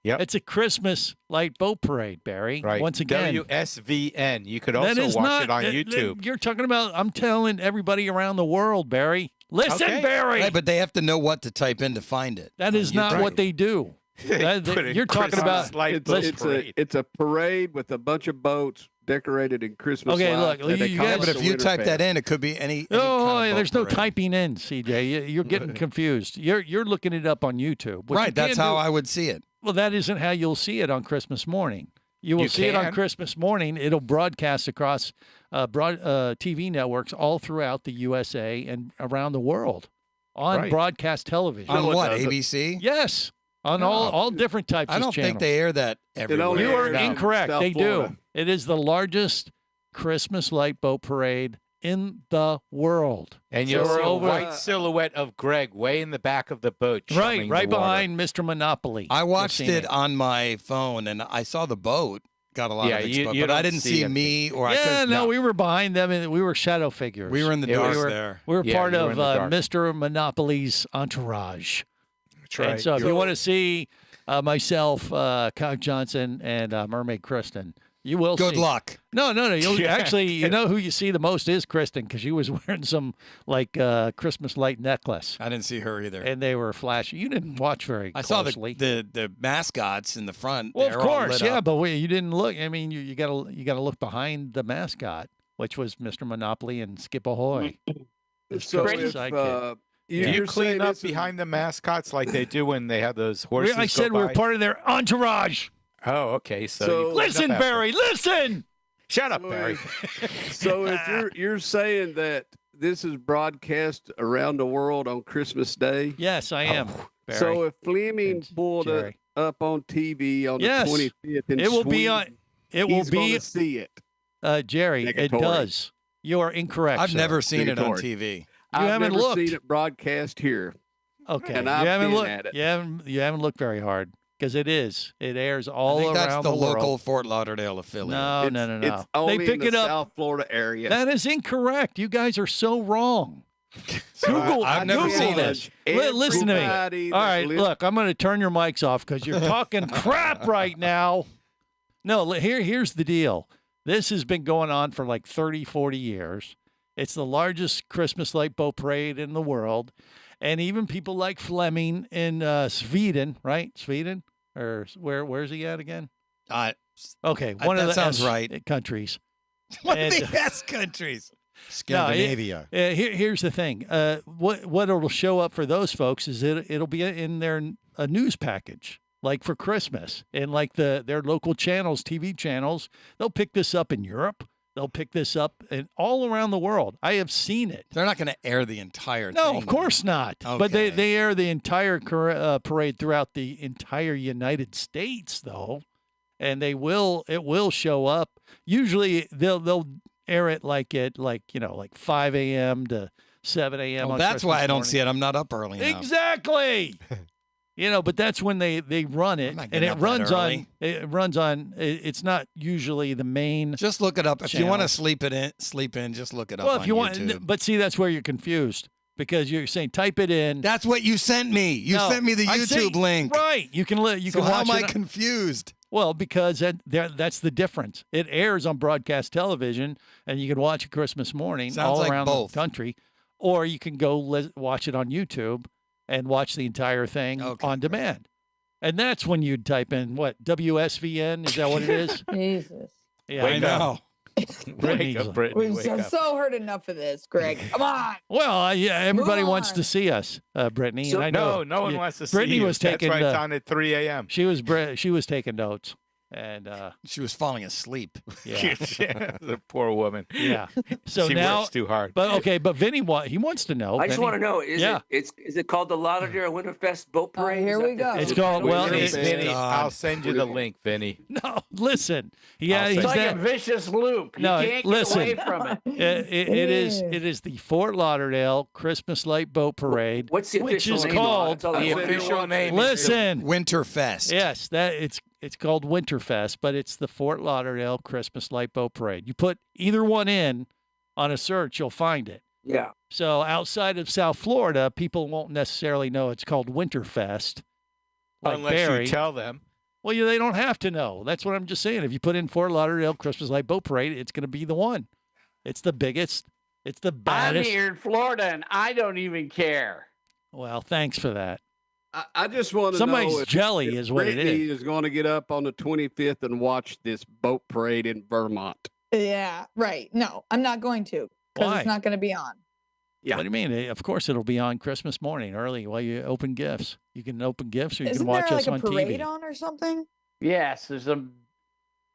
Yep. It's a Christmas Light Boat Parade, Barry. Right. Once again. WSVN. You could also watch it on YouTube. You're talking about, I'm telling everybody around the world, Barry. Listen, Barry. Right, but they have to know what to type in to find it. That is not what they do. You're talking about it's a parade with a bunch of boats decorated in Christmas Okay, lights. look, you guys, but if you type that in, it could be any. There's no typing in, CJ. You're getting confused. You're looking it up on YouTube. Right, that's how I would see it. Well, that isn't how you'll see it on Christmas morning. You will see it on Christmas morning. It'll broadcast across TV networks all throughout the USA and around the world on broadcast television. On what, ABC? Yes, on all different types of channels. I don't think they air that everywhere. You are incorrect. South They Florida. do. It is the largest Christmas light boat parade in the world. And you'll see a white silhouette of Greg way in the back of the boat. Right behind Mr. Monopoly. I watched it on my phone, and I saw the boat. Got a lot of exposure, but I didn't see me or we were behind them, and we were shadow figures. We were in the dark there. We were part of Mr. Monopoly's entourage. That's right. And so if you want to see myself, Count Johnson, and Mermaid Kristen, you will see. Good luck. No. You'll actually, you know who you see the most is Kristen, because she was wearing some Christmas light necklace. I didn't see her either. And they were flashing. You didn't watch very closely. I saw the mascots in the front. Well, of course, yeah, but you didn't look. I mean, you gotta look behind the mascot, which was Mr. Monopoly and Skip Ahoy. So sidekick. Do you clean up behind the mascots like they do when they have those horses? I said we were part of their entourage. Oh, okay. So listen, Barry, listen. Shut up, Barry. So if you're saying that this is broadcast around the world on Christmas Day? Yes, I am. Barry. So if Fleming pulled it up on TV on the 25th, and it will be on. It will be. See it, Jerry. It does. You are incorrect. I've sir. never seen it on TV. I've haven't never looked. seen it broadcast here. Okay, and you I've haven't been looked. at it. You haven't looked very hard. Because it is. It airs all I think around that's the world. local Fort Lauderdale affiliate. No. It's only they pick in the it up. South Florida area. That is incorrect. You guys are so wrong. Google. I've never seen this. Listen to me. All right, look. I'm going to turn your mics off because you're talking crap right now. No, here's the deal. This has been going on for like 30, 40 years. It's the largest Christmas light boat parade in the world. And even people like Fleming in Sweden, right? Sweden? Or where's he at again? Okay, one of the sounds S right. countries. One of the S countries. Scandinavia. Here's the thing. What will show up for those folks is it'll be in their news package, like for Christmas, and like their local channels, TV channels. They'll pick this up in Europe. They'll pick this up and all around the world. I have seen it. They're not going to air the entire thing. No, of course not. Okay. But they air the entire parade throughout the entire United States, though, and it will show up. Usually they'll air it like 5 a.m. to 7 a.m. Well, on that's Christmas why I don't morning. see it. I'm not up early enough. Exactly. But that's when they run it, and it runs on. It's not usually the main. Just look it up if channel. you want to sleep in. Just look it up. Well, on if you YouTube. want, but see, that's where you're confused because you're saying type it in. That's what you sent me. You sent me the YouTube link. Right. You can So watch how am I it. confused? Well, because that's the difference. It airs on broadcast television, and you can watch it Christmas morning Sounds all like around both. the country, or you can go watch it on YouTube and watch the entire thing on demand. And that's when you'd type in what WSVN, is that what it is? Jesus. Yeah, I know. Brittany's Wake up, Brittany. We've Wake up. so heard enough of this, Greg. Come on. Well, everybody Move wants on. to see us, Brittany. So, and I know no one wants to see Brittany you. was taking. That's why it's on at 3 a.m. She was taking notes, and she was falling asleep. Yeah, the poor woman. Yeah. So she now, works too hard. But Vinny, he wants to know. I just Vinny. want to know: is it called the Lauderdale Winterfest Boat Parade? Here we go. It's called Vinny, I'll send you the link, Vinny. No, listen. It's like a vicious loop. You can't get away from it. It is the Fort Lauderdale Christmas Light Boat Parade. What's the which official is name? called The official name. Listen, Winterfest. Yes, it's called Winterfest, but it's the Fort Lauderdale Christmas Light Boat Parade. You put either one in on a search, you'll find it. Yeah. So outside of South Florida, people won't necessarily know it's called Winterfest. Like Unless Barry. you tell them. Well, they don't have to know. That's what I'm just saying. If you put in Fort Lauderdale Christmas Light Boat Parade, it's going to be the one. It's the biggest. It's the I'm baddest. here in Florida, and I don't even care. Well, thanks for that. I just want to know Somebody's if jelly is what it Brittany is. is going to get up on the 25th and watch this boat parade in Vermont. Yeah, right. No, I'm not going to because Why? it's not going to be on. Yeah. What do you mean? Of course, it'll be on Christmas morning early while you open gifts. You can open gifts or you Isn't can watch there us like on a parade TV. on or something? Yes, there's a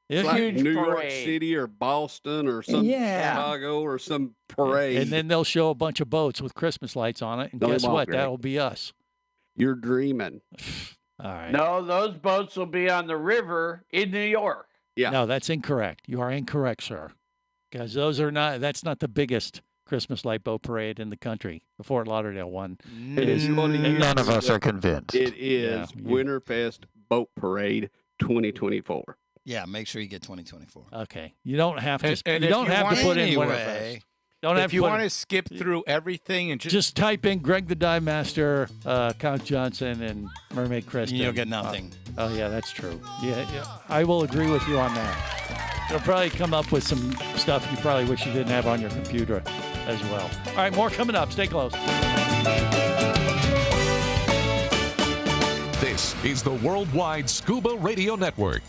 Yeah. Like huge New York parade. City or Boston or some Yeah. Chicago or some parade. And then they'll show a bunch of boats with Christmas lights on it. And No, they guess won't, what? Greg. That'll be us. You're dreaming. All right. No, those boats will be on the river in New York. Yeah. No, that's incorrect. You are incorrect, sir. Because that's not the biggest Christmas light boat parade in the country. The Fort Lauderdale one. None of us are convinced. It is Winterfest Boat Parade 2024. Yeah, make sure you get 2024. Okay. You don't have to. And you if don't you have to want- put in Anyway. Winterfest. Don't have If you to put want to skip through everything and just type in Greg the Dive Master, Count Johnson, and Mermaid Kristen. You'll get nothing. Oh yeah, that's true. Yeah, I will agree with you on that. You'll probably come up with some stuff you probably wish you didn't have on your computer as well. All right, more coming up. Stay close. This is the Worldwide Scuba Radio Network.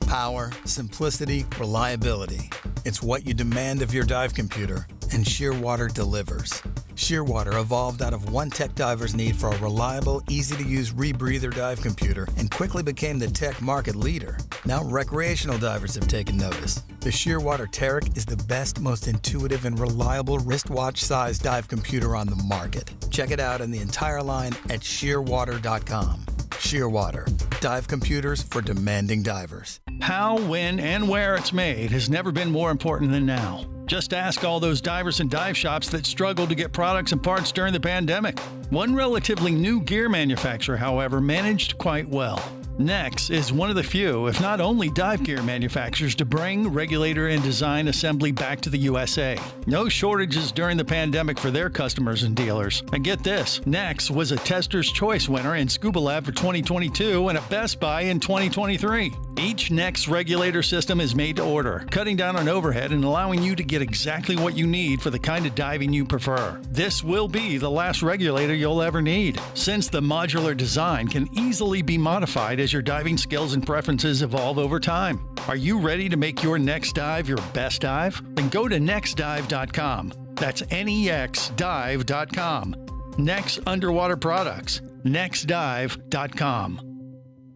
Power, simplicity, reliability. It's what you demand of your dive computer, and Shearwater delivers. Shearwater evolved out of one tech diver's need for a reliable, easy-to-use rebreather dive computer and quickly became the tech market leader. Now recreational divers have taken notice. The Shearwater Taric is the best, most intuitive, and reliable wristwatch-sized dive computer on the market. Check it out and the entire line at shearwater.com. Shearwater, dive computers for demanding divers. How, when, and where it's made has never been more important than now. Just ask all those divers and dive shops that struggled to get products and parts during the pandemic. One relatively new gear manufacturer, however, managed quite well. Nex is one of the few, if not only, dive gear manufacturers to bring regulator and design assembly back to the USA. No shortages during the pandemic for their customers and dealers. And get this, Nex was a Tester's Choice winner in Scuba Lab for 2022 and a Best Buy in 2023. Each Nex regulator system is made to order, cutting down on overhead and allowing you to get exactly what you need for the kind of diving you prefer. This will be the last regulator you'll ever need, since the modular design can easily be modified as your diving skills and preferences evolve over time. Are you ready to make your next dive your best dive? Then go to nextdive.com. That's NEXDive.com. Next Underwater Products. Nextdive.com.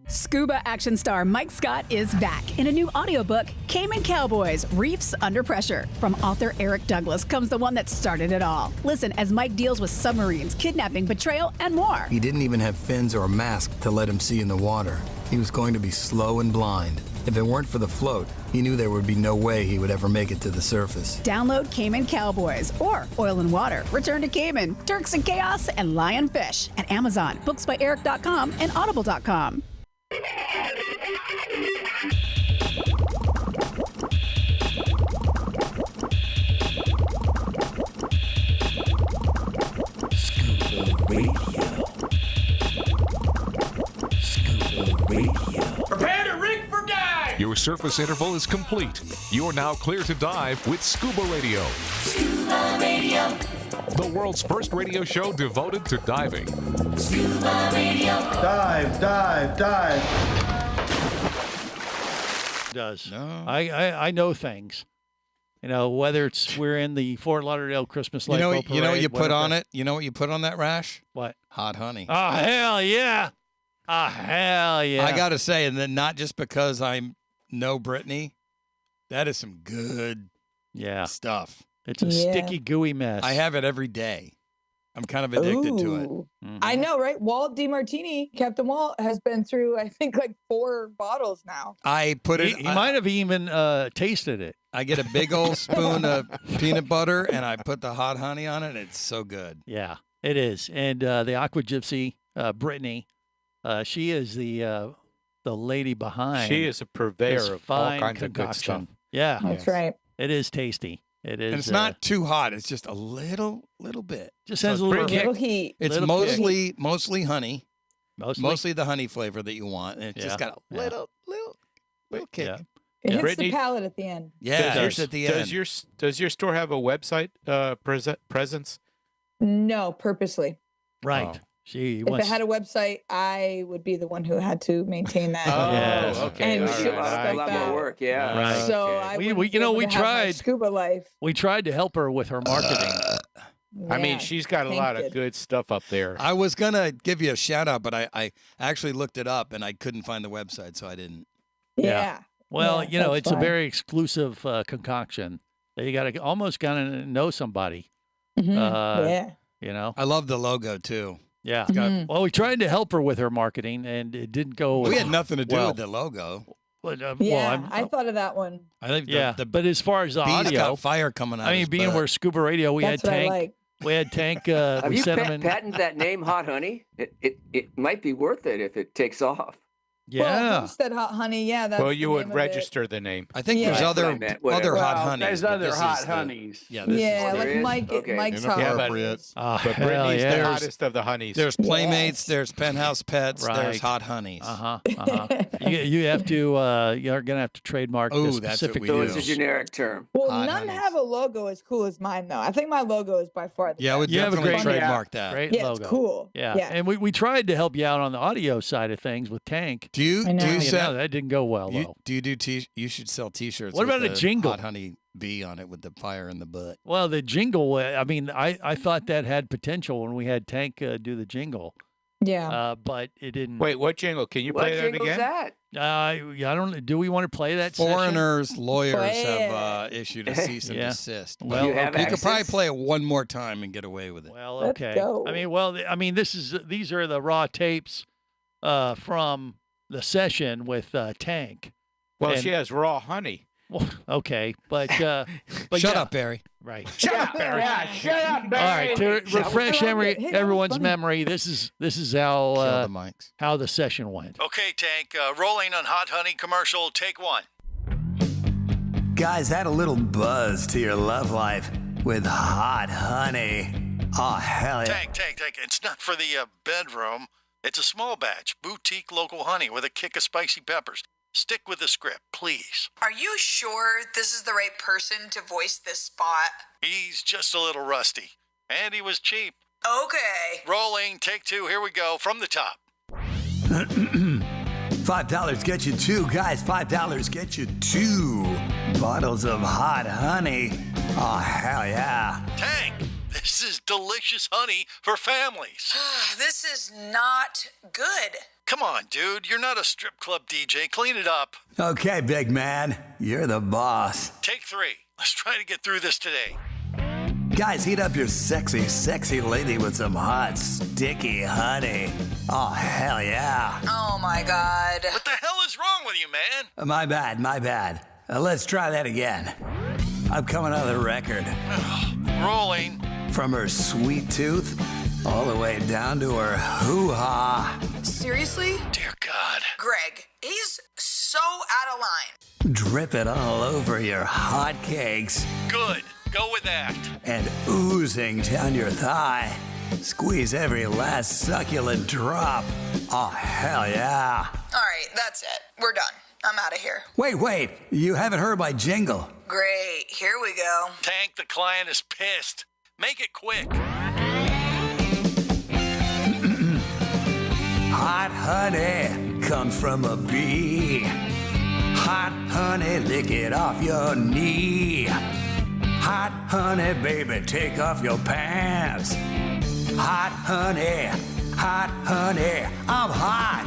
Scuba action star Mike Scott is back in a new audiobook, Cayman Cowboys, Reefs Under Pressure. From author Eric Douglas comes the one that started it all. Listen as Mike deals with submarines, kidnapping, betrayal, and more. He didn't even have fins or a mask to let him see in the water. He was going to be slow and blind. If it weren't for the float, he knew there would be no way he would ever make it to the surface. Download Cayman Cowboys or Oil and Water, Return to Cayman, Turks and Chaos, and Lionfish at Amazon, booksbyeric.com, and audible.com. Prepare to rig for dive! Your surface interval is complete. You're now clear to dive with Scuba Radio. Scuba Radio. The world's first radio show devoted to diving. Scuba Radio. Dive, dive, dive. Does. No. I know things. You know, whether we're in the Fort Lauderdale Christmas light boat parade. You know what you put on whatever. it? You know what you put on that rash? What? Hot honey. Oh, hell yeah. Oh, hell yeah. I got to say, and then not just because I know Brittany, that is some good stuff. It's a sticky, gooey mess. I have it every day. I'm kind of addicted to it. Mm-hmm. I know, right? Walt DiMartini, Captain Walt, has been through, I think, like 4 bottles now. I put it. He might have even tasted it. I get a big old spoon of peanut butter and I put the hot honey on it. It's so good. Yeah, it is. And the Aqua Gypsy, Brittany, she is the lady behind. She is a purveyor of all kinds of good stuff. Yeah, That's right. It is tasty. It is. And it's not too hot. It's just a little bit. Just has a little kick. Little heat. It's Little mostly honey. Mostly the honey flavor that you want. And it's just got a little kick. Yeah. It hits Brittany, the palate at the end. Yeah, it hits at the end. Does your store have a website presence? No, purposely. Right. Oh. If it had a website, I would be the one who had to maintain that. okay. And All ship right. stuff A lot more out. work, yeah. Right. So I we wouldn't be able to have my tried scuba life. We tried to help her with her marketing. I mean, she's got a lot of good stuff up there. I was going to give you a shout out, but I actually looked it up and I couldn't find the website, so I didn't. Yeah. Well, Yeah, it's that's a very exclusive concoction. You got to almost got to know somebody. Yeah. I love the logo too. Yeah. It's got- Well, we tried to help her with her marketing, and it didn't go. We had nothing to do well. with the logo. Yeah, I thought of that one. I think but as far as the bee's audio, got fire coming out. I mean, his being butt. we're Scuba Radio, we That's had what I Tank. like. We had Tank. Have We you sent him in. patented that name, Hot Honey? It might be worth it if it takes off. Well, Homestead Hot Honey, yeah. That's Well, the you name would of it. register the name. I think Yeah. there's That's other what I meant, whatever. hot Well, honeys. there's but other this hot is the- honeys. Yeah, this Yeah, is like is? Mike. Okay. Mike's Hot Inappropriate. Honeys. Oh, But hell Brittany's yeah. the hottest of the honeys. There's Playmates, there's Penthouse Pets, Right. there's Hot Honeys. You have to. You're gonna have to trademark the Ooh, that's what specific. we So do. it's a generic term. Well, Hot none Honeys. have a logo as cool as mine, though. I think my logo is by far the Yeah, I would You have a definitely great- trademark that. Great Yeah, logo. it's cool. Yeah. Yeah. And we tried to help you out on the audio side of things with Tank. Do you I know. sell? That didn't go well You, though. do you do you should sell T-shirts? What with about a the jingle? Hot Honey bee on it with the fire in the butt. Well, the jingle. I mean, I thought that had potential when we had Tank do the jingle. Yeah. But it didn't. Wait, what jingle? Can you What play that jingle's again? that? I don't. Do we want to play that? session? Foreigners lawyers Play have issued a cease and Yeah. desist. Well, You have you could probably access? play it one more time and get away with it. Well, Let's okay. go. I mean, these are the raw tapes from the session with Tank. Well, And- she has raw honey. Well, okay, but Shut yeah, up, Barry. Right. Shut up, Barry. Yeah, shut up, All Barry. right, to refresh Hey, that was everyone's funny. memory, this is Kill how the mics. how the session went. Okay, Tank, rolling on Hot Honey commercial, take one. Guys, add a little buzz to your love life with Hot Honey. Oh, hell yeah. Tank, it's not for the bedroom. It's a small batch, boutique local honey with a kick of spicy peppers. Stick with the script, please. Are you sure this is the right person to voice this spot? He's just a little rusty. And he was cheap. Okay. Rolling, take two, here we go, from the top. $5 get you two, guys. $5 get you two bottles of Hot Honey. Oh, hell yeah. Tank, this is delicious honey for families. This is not good. Come on, dude, you're not a strip club DJ. Clean it up. Okay, big man. You're the boss. Take three. Let's try to get through this today. Guys, heat up your sexy, sexy lady with some hot, sticky honey. Oh, hell yeah. Oh my god. What the hell is wrong with you, man? My bad. Let's try that again. I'm coming on the record. Rolling. From her sweet tooth all the way down to her hoo-ha. Seriously? Dear God. Greg, he's so out of line. Drip it all over your hot cakes Good. Go with that. and oozing down your thigh. Squeeze every last succulent drop. Oh, hell yeah. All right, that's it. We're done. I'm out of here. Wait. You haven't heard my jingle. Great. Here we go. Tank, the client is pissed. Make it quick. Hot honey comes from a bee. Hot honey, lick it off your knee. Hot honey, baby, take off your pants. Hot honey, I'm hot.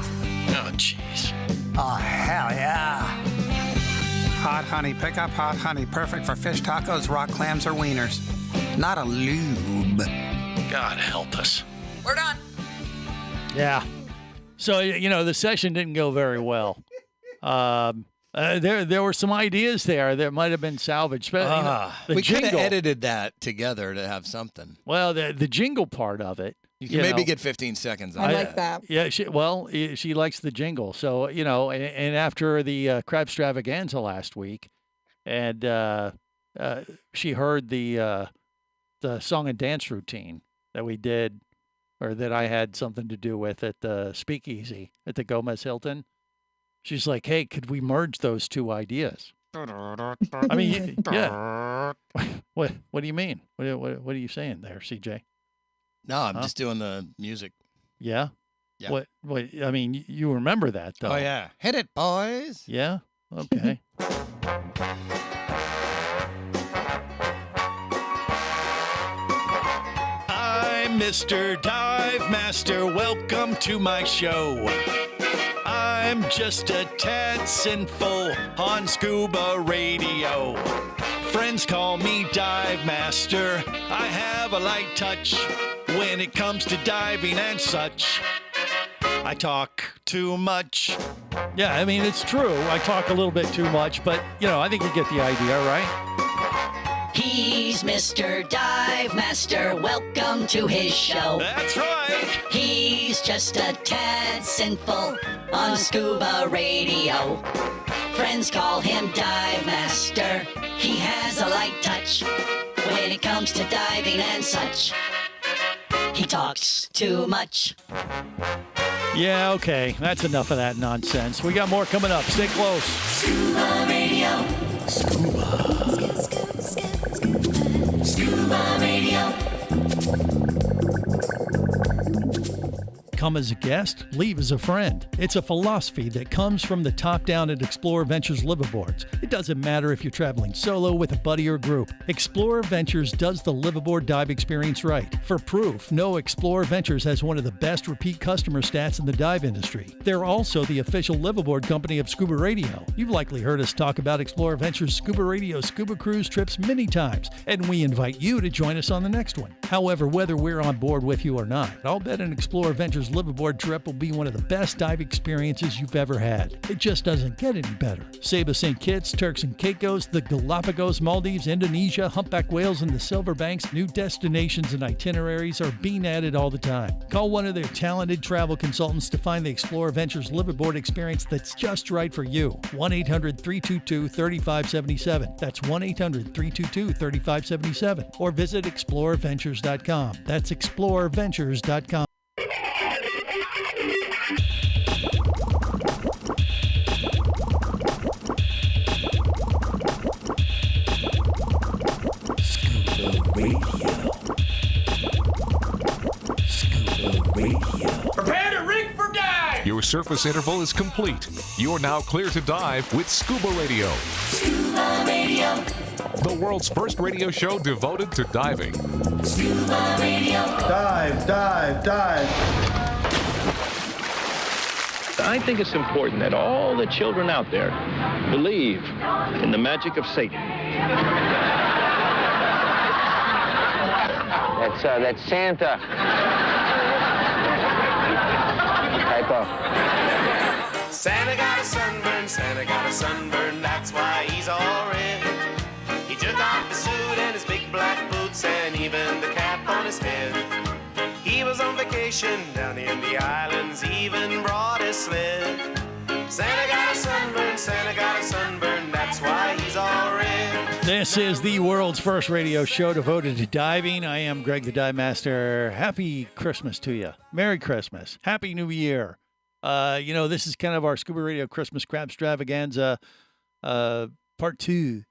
Oh, jeez. Oh, hell yeah. Hot honey, pick up hot honey. Perfect for fish tacos, rock clams, or wieners. Not a lube. God help us. We're done. Yeah. So the session didn't go very well. There were some ideas there that might have been salvaged. But, the we could have jingle, edited that together to have something. Well, the jingle part of it. You can maybe get 15 seconds on I it. like that. Yeah, she likes the jingle. So, and after the crab extravaganza last week, and she heard the song and dance routine that we did, or that I had something to do with at the Speakeasy at the Gomez Hilton. She's like, hey, could we merge those two ideas? I mean, yeah. What do you mean? What are you saying there, CJ? No, I'm just doing the music. Yeah. Yeah. What? I mean, you remember that though? Oh yeah, hit it, boys. Yeah. Okay. I'm Mr. Dive Master. Welcome to my show. I'm just a tad sinful on Scuba Radio. Friends call me Dive Master. I have a light touch when it comes to diving and such. I talk too much. Yeah, I mean, it's true. I talk a little bit too much, but, I think you get the idea, right? He's Mr. Dive Master. Welcome to his show. That's right. He's just a tad sinful on Scuba Radio. Friends call him Dive Master. He has a light touch when it comes to diving and such. He talks too much. Yeah, okay. That's enough of that nonsense. We got more coming up. Stay close. Scuba Radio. Scuba Radio. Come as a guest, leave as a friend. It's a philosophy that comes from the top down at Explorer Ventures liveaboards. It doesn't matter if you're traveling solo, with a buddy, or group. Explorer Ventures does the liveaboard dive experience right. For proof, know Explorer Ventures has one of the best repeat customer stats in the dive industry. They're also the official liveaboard company of Scuba Radio. You've likely heard us talk about Explorer Ventures Scuba Radio scuba cruise trips many times, and we invite you to join us on the next one. However, whether we're on board with you or not, I'll bet an Explorer Ventures liveaboard trip will be one of the best dive experiences you've ever had. It just doesn't get any better. Saba St. Kitts, Turks and Caicos, the Galapagos, Maldives, Indonesia, humpback whales, and the Silver Banks, new destinations and itineraries are being added all the time. Call one of their talented travel consultants to find the Explorer Ventures liveaboard experience that's just right for you. 1-800-322-3577. That's 1-800-322-3577. Or visit explorerventures.com. That's explorerventures.com. Prepare to rig for dive! Your surface interval is complete. You're now clear to dive with Scuba Radio. Scuba Radio. The world's first radio show devoted to diving. Scuba Radio. Dive, dive, dive. I think it's important that all the children out there believe in the magic of Satan. That's Santa. Typo. Santa got a sunburn, Santa got a sunburn, that's why he's all red. He took off the suit and his big black boots and even the cap on his head. He was on vacation down in the islands, even brought his sled. Santa got a sunburn, Santa got a sunburn, that's why he's all red. This is the world's first radio show devoted to diving. I am Greg the Dive Master. Happy Christmas to you. Merry Christmas. Happy New Year. This is kind of our Scuba Radio Christmas Crab Extravaganza, part 2.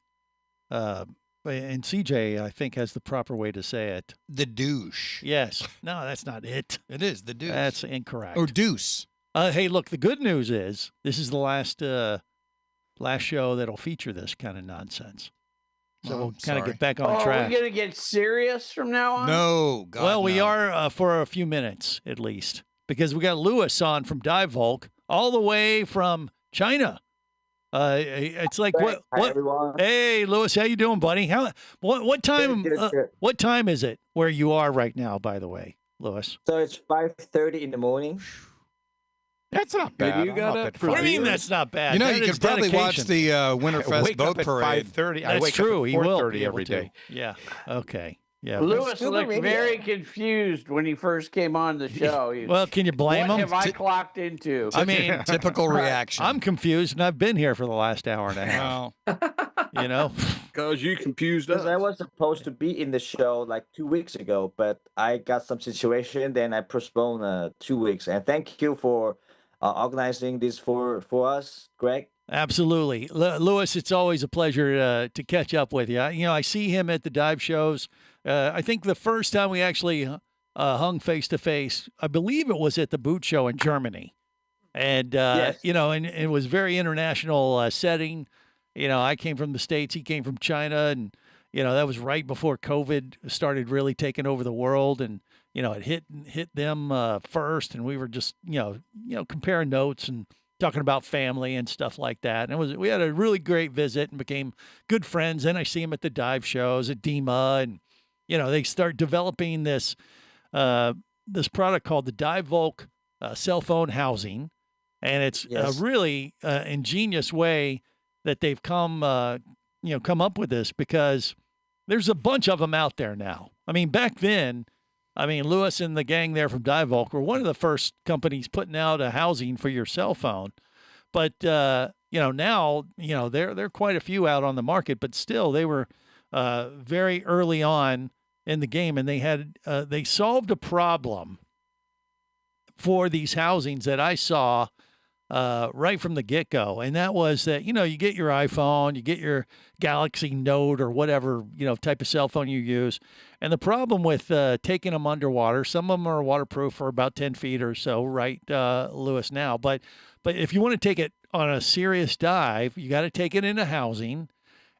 And CJ, I think, has the proper way to say it. The douche. Yes. No, that's not it. It is the douche. That's incorrect. Or deuce. Hey, look, the good news is this is the last show that'll feature this kind of nonsense. So we'll kind of get back on track. Are we going to get serious from now on? No, God, well, we no. are for a few minutes at least, because we got Lewis on from Dive Volk all the way from China. It's like what? Everyone. Hey, Lewis, how you doing, buddy? What time? Good. What time is it where you are right now? By the way, Lewis. So it's 5:30 in the morning. That's not bad. You got What do you mean that's not bad? You know, That you is could probably watch dedication. the Winterfest wake boat up at parade. 5:30. I That's wake true. up at He will 4:30 be able every to. day. Yeah. Okay. Yeah. Lewis Scuba looked Radio. very confused when he first came on the show. Well, can you blame what him? have I clocked into? I mean, Typical reaction. I'm confused, and I've been here for the last hour and a half. Well, Because you confused us. Because I was supposed to be in the show like 2 weeks ago, but I got some situation, then I postponed 2 weeks. And thank you for organizing this for us, Greg. Absolutely. Lewis, it's always a pleasure to catch up with you. I see him at the dive shows. I think the first time we actually hung face to face. I believe it was at the boot show in Germany. And, Yes. you know, and it was very international setting. You know, I came from the States, he came from China, and, you know, that was right before COVID started really taking over the world. And, you know, it hit them first, and we were just, comparing notes and talking about family and stuff like that. And we had a really great visit and became good friends. Then I see him at the dive shows at DEMA, and, you know, they start developing this product called the Dive Volk cell phone housing. And it's a really ingenious way that they've come up with this, because there's a bunch of them out there now. I mean, back then, Lewis and the gang there from Dive Volk were one of the first companies putting out a housing for your cell phone. But, now, there are quite a few out on the market, but still they were very early on in the game, and they solved a problem for these housings that I saw right from the get-go. And that was that, you get your iPhone, you get your Galaxy Note or whatever, type of cell phone you use. And the problem with taking them underwater, some of them are waterproof for about 10 feet or so, right, Lewis, now. But if you want to take it on a serious dive, you got to take it in a housing.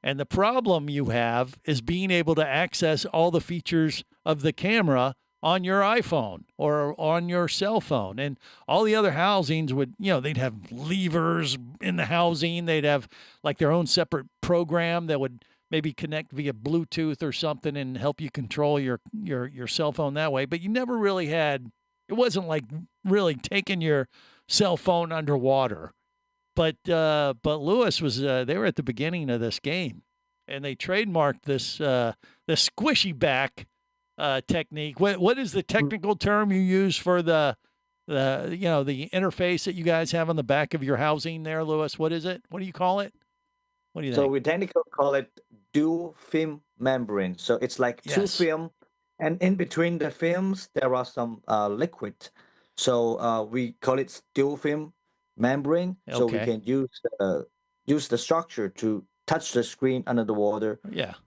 And the problem you have is being able to access all the features of the camera on your iPhone or on your cell phone. And all the other housings would, they'd have levers in the housing. They'd have like their own separate program that would maybe connect via Bluetooth or something and help you control your cell phone that way. But you never really had, it wasn't like really taking your cell phone underwater. But Lewis was, they were at the beginning of this game, and they trademarked this, the squishy back technique. What is the technical term you use for the interface that you guys have on the back of your housing there, Lewis? What is it? What do you call it? What do you think? So we technically call it dual film membrane. So it's like two film, and in between the films there are some liquid. So we call it dual film membrane. So we can use the structure to touch the screen under the water.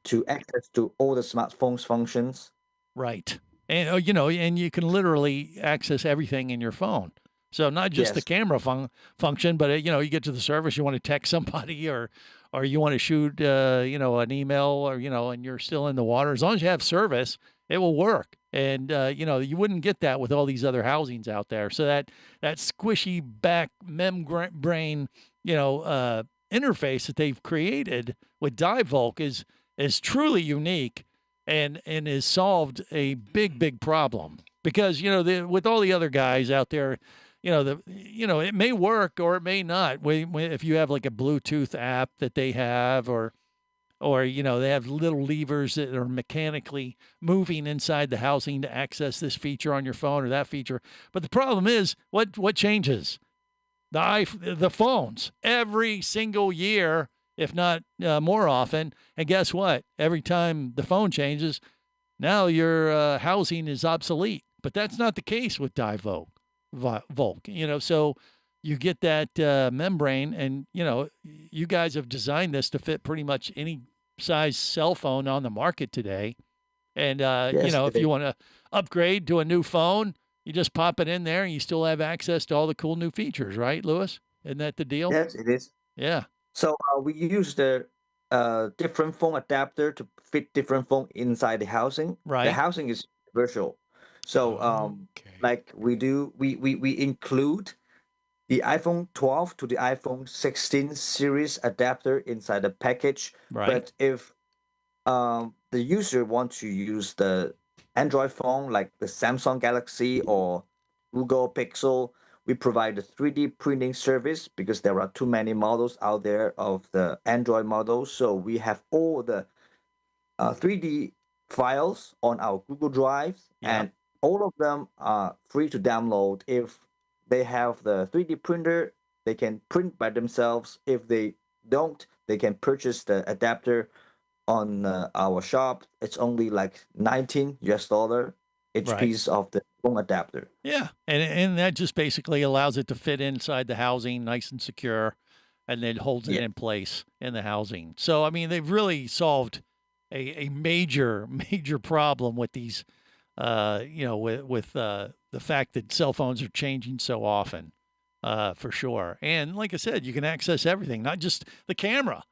To access to all the smartphone's functions. Right. And, and you can literally access everything in your phone. So not just the camera function, but, you get to the service, you want to text somebody or you want to shoot, an email or, and you're still in the water. As long as you have service, it will work. And, you wouldn't get that with all these other housings out there. So that squishy back membrane, interface that they've created with Dive Volk is truly unique. And has solved a big problem, because with all the other guys out there, it may work or it may not. If you have like a Bluetooth app that they have, or they have little levers that are mechanically moving inside the housing to access this feature on your phone or that feature. But the problem is, what changes? The phones every single year, if not more often. And guess what? Every time the phone changes, now your housing is obsolete. But that's not the case with Dive Volk. So you get that membrane, and, you guys have designed this to fit pretty much any size cell phone on the market today. And, if you want to upgrade to a new phone, you just pop it in there and you still have access to all the cool new features, right, Lewis? Isn't that the deal? Yes, it is. Yeah. So we use the different phone adapter to fit different phone inside the housing. Right. The housing is virtual. So like we include the iPhone 12 to the iPhone 16 series adapter inside the package. Right. But if the user wants to use the Android phone like the Samsung Galaxy or Google Pixel, we provide a 3D printing service, because there are too many models out there of the Android models. So we have all the 3D files on our Google Drive, and all of them are free to download. If they have the 3D printer, they can print by themselves. If they don't, they can purchase the adapter on our shop. It's only like $19 each piece of the phone adapter. Yeah, and that just basically allows it to fit inside the housing nice and secure, and then holds it in place in the housing. So, they've really solved a major problem with these with the fact that cell phones are changing so often, for sure. And like I said, you can access everything, not just the camera.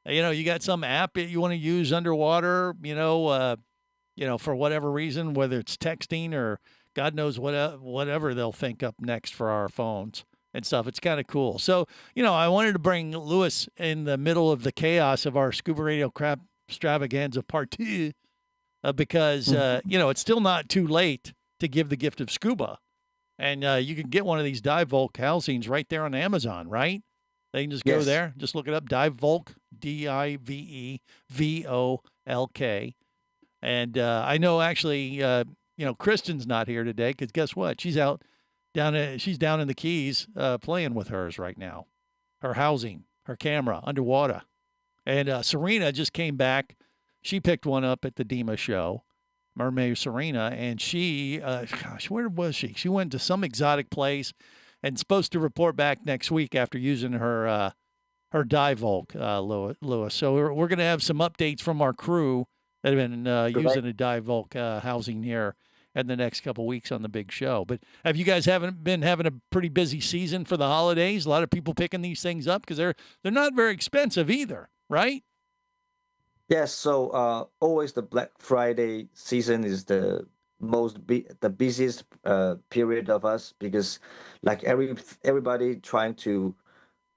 You got some app that you want to use underwater, for whatever reason, whether it's texting or God knows whatever they'll think up next for our phones and stuff. It's kind of cool. So, I wanted to bring Lewis in the middle of the chaos of our Scuba Radio Crap Extravaganza Part 2 because, it's still not too late to give the gift of scuba. And you can get one of these Dive Volk housings right there on Amazon, right? They can just go there, just look it up, Dive Volk, DIVEVOLK. And I know actually, Kristen's not here today because guess what? She's down in the Keys playing with hers right now. Her housing, her camera, underwater. And Serena just came back. She picked one up at the DEMA show, Mermaid Serena, and she, where was she? She went to some exotic place and supposed to report back next week after using her Dive Volk, Lewis. So we're going to have some updates from our crew that have been using a Dive Volk housing here in the next couple of weeks on the big show. But have you guys been having a pretty busy season for the holidays? A lot of people picking these things up because they're not very expensive either, right? Yes. So always the Black Friday season is the busiest period of us because like everybody trying to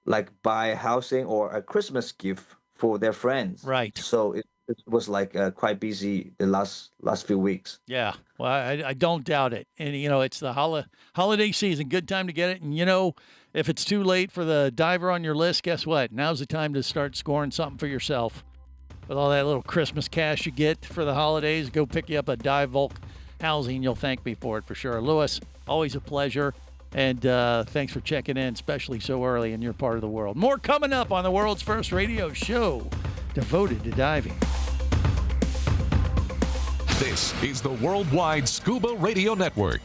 like buy housing or a Christmas gift for their friends. Right. So it was like quite busy the last few weeks. Yeah. Well, I don't doubt it. And, it's the holiday season. Good time to get it. And, if it's too late for the diver on your list, guess what? Now's the time to start scoring something for yourself. With all that little Christmas cash you get for the holidays, go pick you up a Dive Volk housing. You'll thank me for it for sure. Lewis, always a pleasure. And thanks for checking in, especially so early in your part of the world. More coming up on the world's first radio show devoted to diving. This is the Worldwide Scuba Radio Network.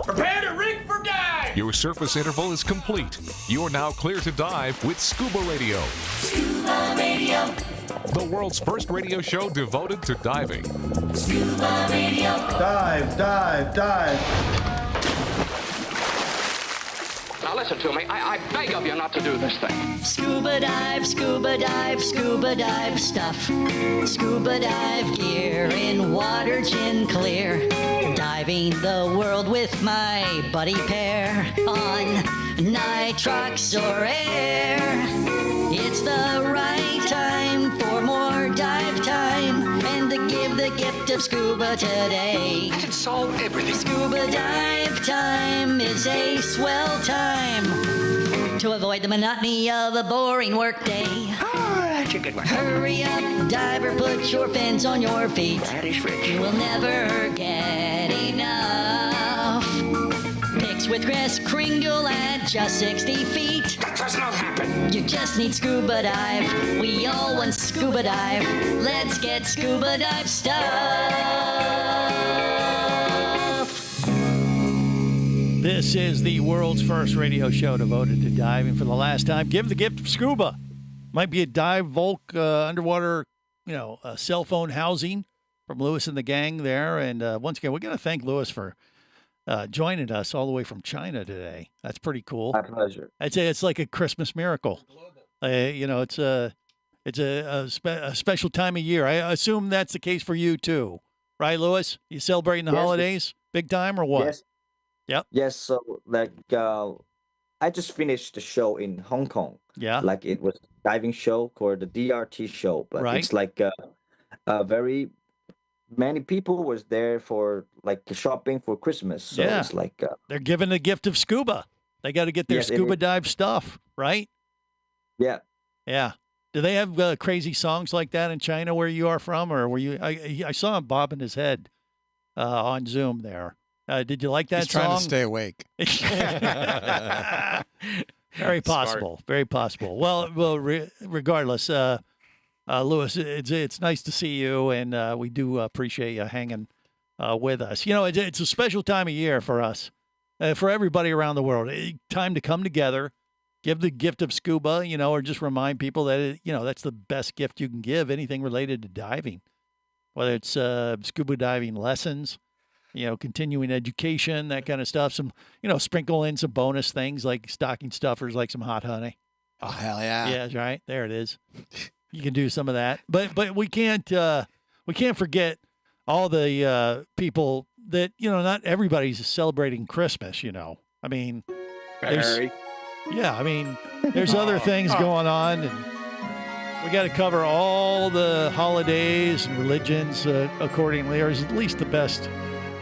Prepare to rig for dive! Your surface interval is complete. You're now clear to dive with Scuba Radio. Scuba Radio. The world's first radio show devoted to diving. Scuba Radio. Dive, dive, dive. Now listen to me. I beg of you not to do this thing. Scuba dive, scuba dive, scuba dive stuff. Scuba dive gear in water gin clear. Diving the world with my buddy pair on nitrox or air. It's the right time for more dive time and to give the gift of scuba today. I can solve everything. Scuba dive time is a swell time to avoid the monotony of a boring workday. Oh, that's a good one. Hurry up, diver, put your fins on your feet. That is rich. We'll never get enough. Picks with Chris Kringle at just 60 feet. That does not happen. You just need scuba dive. We all want scuba dive. Let's get scuba dive stuff. This is the world's first radio show devoted to diving for the last time. Give the gift of scuba. Might be a Dive Volk underwater, a cell phone housing from Lewis and the gang there. And once again, we're going to thank Lewis for joining us all the way from China today. That's pretty cool. My pleasure. I'd say it's like a Christmas miracle. It's a special time of year. I assume that's the case for you too, right, Lewis? You celebrating the holidays big time or what? Yes. Yep. Yes. So I just finished the show in Hong Kong. Yeah. Like it was a diving show called the DRT show, but Right. it's like very many people was there for like shopping for Christmas. So Yeah. it's like They're giving the gift of scuba. They got to get their Yes, it scuba is. dive stuff, right? yeah. Yeah. Do they have crazy songs like that in China where you are from, or were you? I saw him bobbing his head on Zoom there. Did you like that He's song? trying to stay awake. Very possible. Very possible. Well, regardless, Louis, it's nice to see you, and we do appreciate you hanging with us. You know, it's a special time of year for us, for everybody around the world. Time to come together, give the gift of scuba, you know, or just remind people that, that's the best gift you can give, anything related to diving, whether it's scuba diving lessons, continuing education, that kind of stuff. Some, sprinkle in some bonus things like stocking stuffers, like some hot honey. Oh, hell yeah. Yeah, right. There it is. You can do some of that. But we can't forget all the people that, not everybody's celebrating Christmas, I mean, there's other things going on, and we got to cover all the holidays and religions accordingly, or at least the best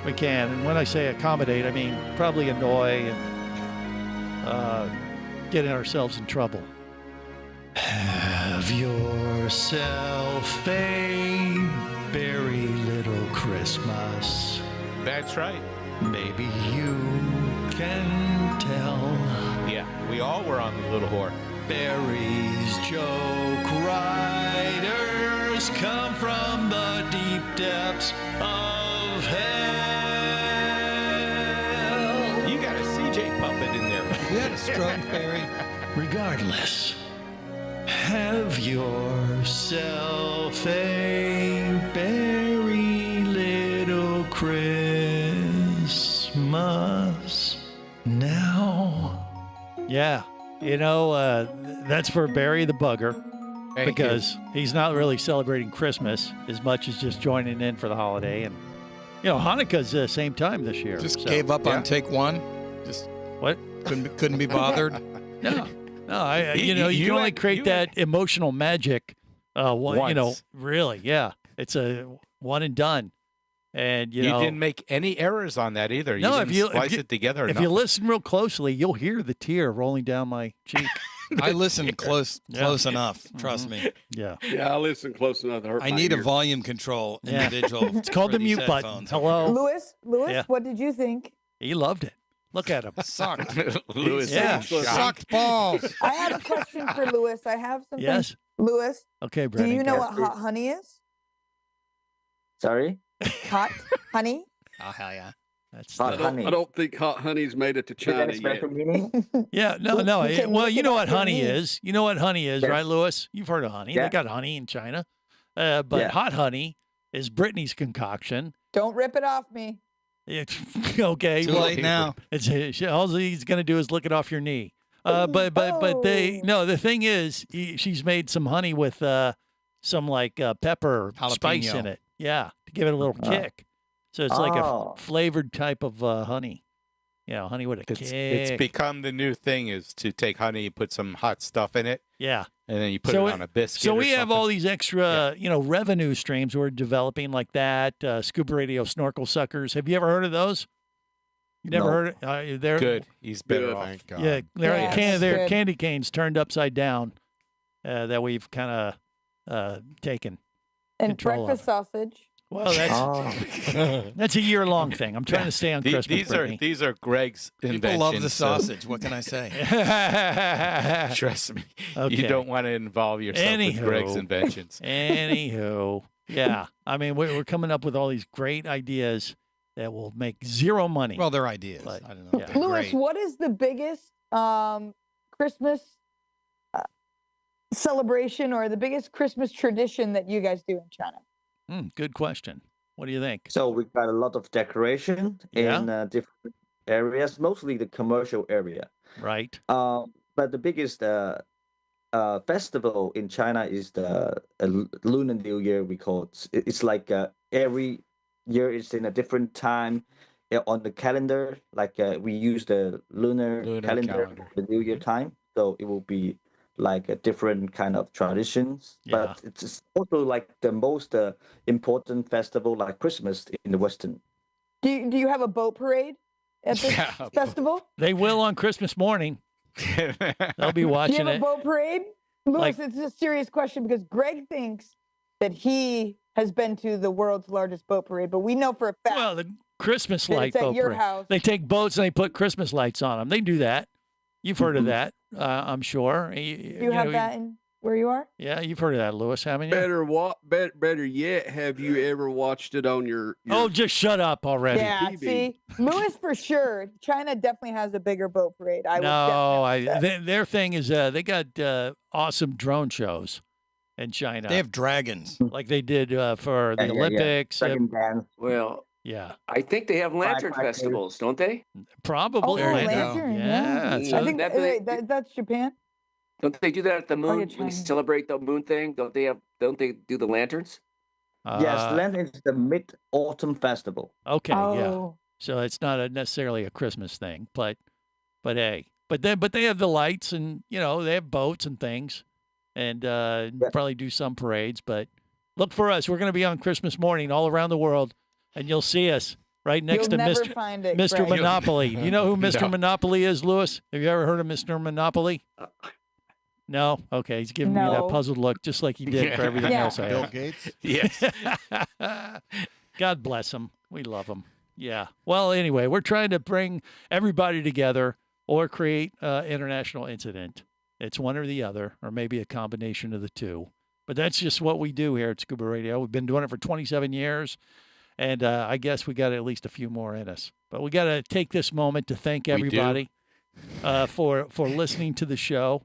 we can. And when I say accommodate, I mean probably annoy and getting ourselves in trouble. Have yourself a very little Christmas. That's right. Maybe you can tell. Yeah, we all were on the little whore. Barry's joke writers come from the deep depths of hell. You got a CJ puppet in there. You had a stroke, Barry. Regardless, have yourself a very little Christmas now. Yeah, that's for Barry the Bugger. Because he's not really celebrating Christmas as much as just joining in for the holiday. And, Hanukkah's the same time this year. Just gave up on take one? Just what? Couldn't be bothered? No, you can only create that emotional magic. Once. Really, yeah. It's a one and done. And you didn't make any errors on that either. No, you didn't splice it together. If you listen real closely, you'll hear the tear rolling down my cheek. I listen close enough. Trust me. Yeah. Yeah, I listen close enough to hurt I my need ears. a volume control individual. It's called the mute button. Hello, Louis, Yeah. what did you think? He loved it. Look at him. Sucked. Louis, Yeah. Sucked balls. I have a question for Louis. I have something. Yes. Louis, Okay, do Brennan. you know go. what hot honey is? Sorry? Hot honey? Oh, hell yeah. That's Hot honey. I don't think hot honey's made it to China yet. Special meaning? Yeah, no. Can Well, you you know look what it up honey for me? is. You know what honey is, Yes. right, Louis? You've heard of honey. Yeah. They got honey in China. But Yeah. hot honey is Brittany's concoction. Don't rip it off me. It's, okay. Too well, late now. All he's going to do is lick it off your knee. But the thing is, she's made some honey with some pepper spice Jalapeno. in it. Yeah, to give it a little kick. So it's like a flavored type of honey. Honey with a kick. It's become the new thing is to take honey, you put some hot stuff in it, Yeah. and then you put it on a biscuit. So or we have something. all these extra, revenue streams we're developing like that. Scuba Radio snorkel suckers. Have you ever heard of those? You never No. heard it? They're Good. He's better Good. off. Thank God. Yeah, Yes, they're good. candy canes turned upside down that we've kind of taken. And Control of breakfast sausage. Well, that's a year-long thing. I'm trying to stay on Christmas. These are Greg's inventions. People love the so sausage. What can I say? trust me, Okay. you don't want to involve yourself with Greg's inventions. Anywho, yeah. I mean, we're coming up with all these great ideas that will make zero money. Well, they're ideas. But, I don't know. yeah. They're Louis, great. what is the biggest Christmas celebration or the biggest Christmas tradition that you guys do in China? Good question. What do you think? So we've got a lot of decoration in different areas, mostly the commercial area. Right. But the biggest festival in China is the Lunar New Year. We call it. It's like every year it's in a different time on the calendar. Like we use the lunar calendar for the New Year time, so it will be like a different kind of traditions. Yeah. But it's also like the most important festival, like Christmas in the Western. Do you have a boat parade at this festival? They will on Christmas morning. They'll be Do you watching have a it. boat parade? Louis, Like- it's a serious question because Greg thinks that he has been to the world's largest boat parade, but we know for a fact. Well, the Christmas that light it's at boat your parade. house. They take boats and they put Christmas lights on them. They do that. You've heard of that, I'm sure. Do you have that in? where you are? Yeah, you've heard of that, Lewis, haven't you? Better yet, have you ever watched it on your Oh, just shut up already. Yeah, TV? see, Lewis for sure. China definitely has a bigger boat parade. Their thing is they got awesome drone shows in China. They have dragons. Like they did for the Olympics. Well, yeah. I think they have lantern festivals, don't they? Probably. Oh, lantern. Yeah. I think that's Japan. Don't they do that at the moon when China. they celebrate the moon thing? Don't they do the lanterns? Yes, lantern is the Mid-Autumn Festival. Okay, yeah. So it's not necessarily a Christmas thing, but hey, but they have the lights and they have boats and things, and probably do some parades. But look for us. We're going to be on Christmas morning all around the world, and you'll see us right next to Mr. Monopoly. Do you know who Mr. Monopoly is, Lewis? Have you ever heard of Mr. Monopoly? No? Okay. He's giving me that puzzled look just like he did for everything else I Bill have. Gates? Yes. God bless him. We love him. Yeah. Well, anyway, we're trying to bring everybody together or create an international incident. It's one or the other, or maybe a combination of the two. But that's just what we do here at Scuba Radio. We've been doing it for 27 years, and I guess we got at least a few more in us. But we got to take this moment to thank everybody for listening to the show.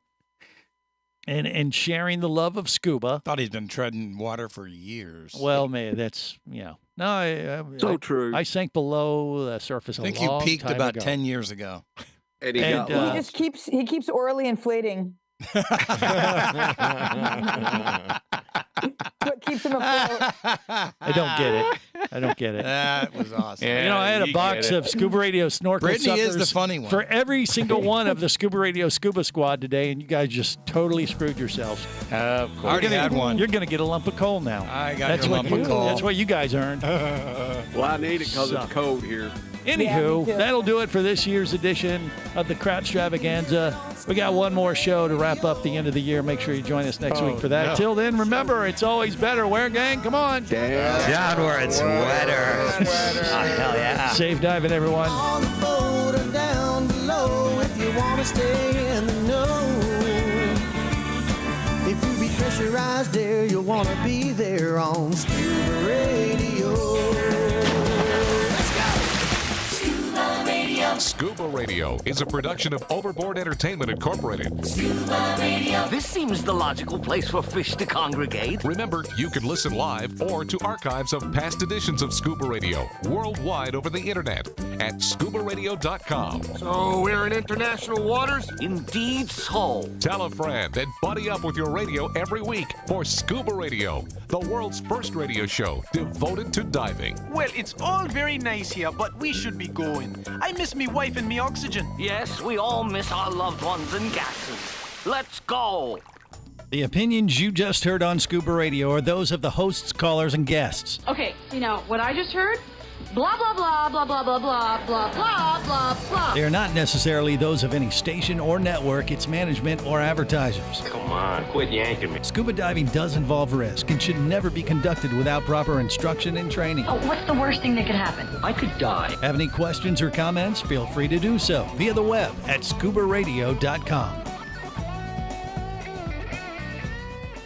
And sharing the love of scuba. Thought he's been treading water for years. Well, man, that's No, so true. I sank below the surface. I think you peaked about 10 years ago. And he just keeps orally inflating. What keeps him afloat. I don't get it. That was awesome. Yeah, I had a box of Scuba Radio snorkel Brittany suckers is the funny one. for every single one of the Scuba Radio Scuba Squad today, and you guys just totally screwed yourselves. Of course. I already had one. You're going to get a lump of coal now. I got your lump of coal. That's what you guys earned. Well, I need it because it's cold here. Anywho, that'll do it for this year's edition of the Crowd Extravaganza. We got one more show to wrap up the end of the year. Make sure you join us next week for that. no. Till then, remember, it's always better. Wear gang, come on. Downward sweater. Oh, hell yeah. Safe diving, everyone. On the boat or down below if you want to stay in the know. If you be pressurized there, you'll want to be there on Scuba Radio. Scuba Radio is a production of Overboard Entertainment Incorporated. Scuba Radio. This seems the logical place for fish to congregate. Remember, you can listen live or to archives of past editions of Scuba Radio worldwide over the internet at ScubaRadio.com. So we're in international waters? Indeed so. Tell a friend and buddy up with your radio every week for Scuba Radio, the world's first radio show devoted to diving. Well, it's all very nice here, but we should be going. I miss me wife and me oxygen. Yes, we all miss our loved ones and gases. Let's go. The opinions you just heard on Scuba Radio are those of the hosts, callers, and guests. Okay, so now what I just heard, blah, blah, blah, blah, blah, blah, blah, blah, blah, blah, blah. They are not necessarily those of any station or network, its management, or advertisers. Come on, quit yanking me. Scuba diving does involve risk and should never be conducted without proper instruction and training. Oh, what's the worst thing that could happen? I could die. Have any questions or comments? Feel free to do so via the web at ScubaRadio.com.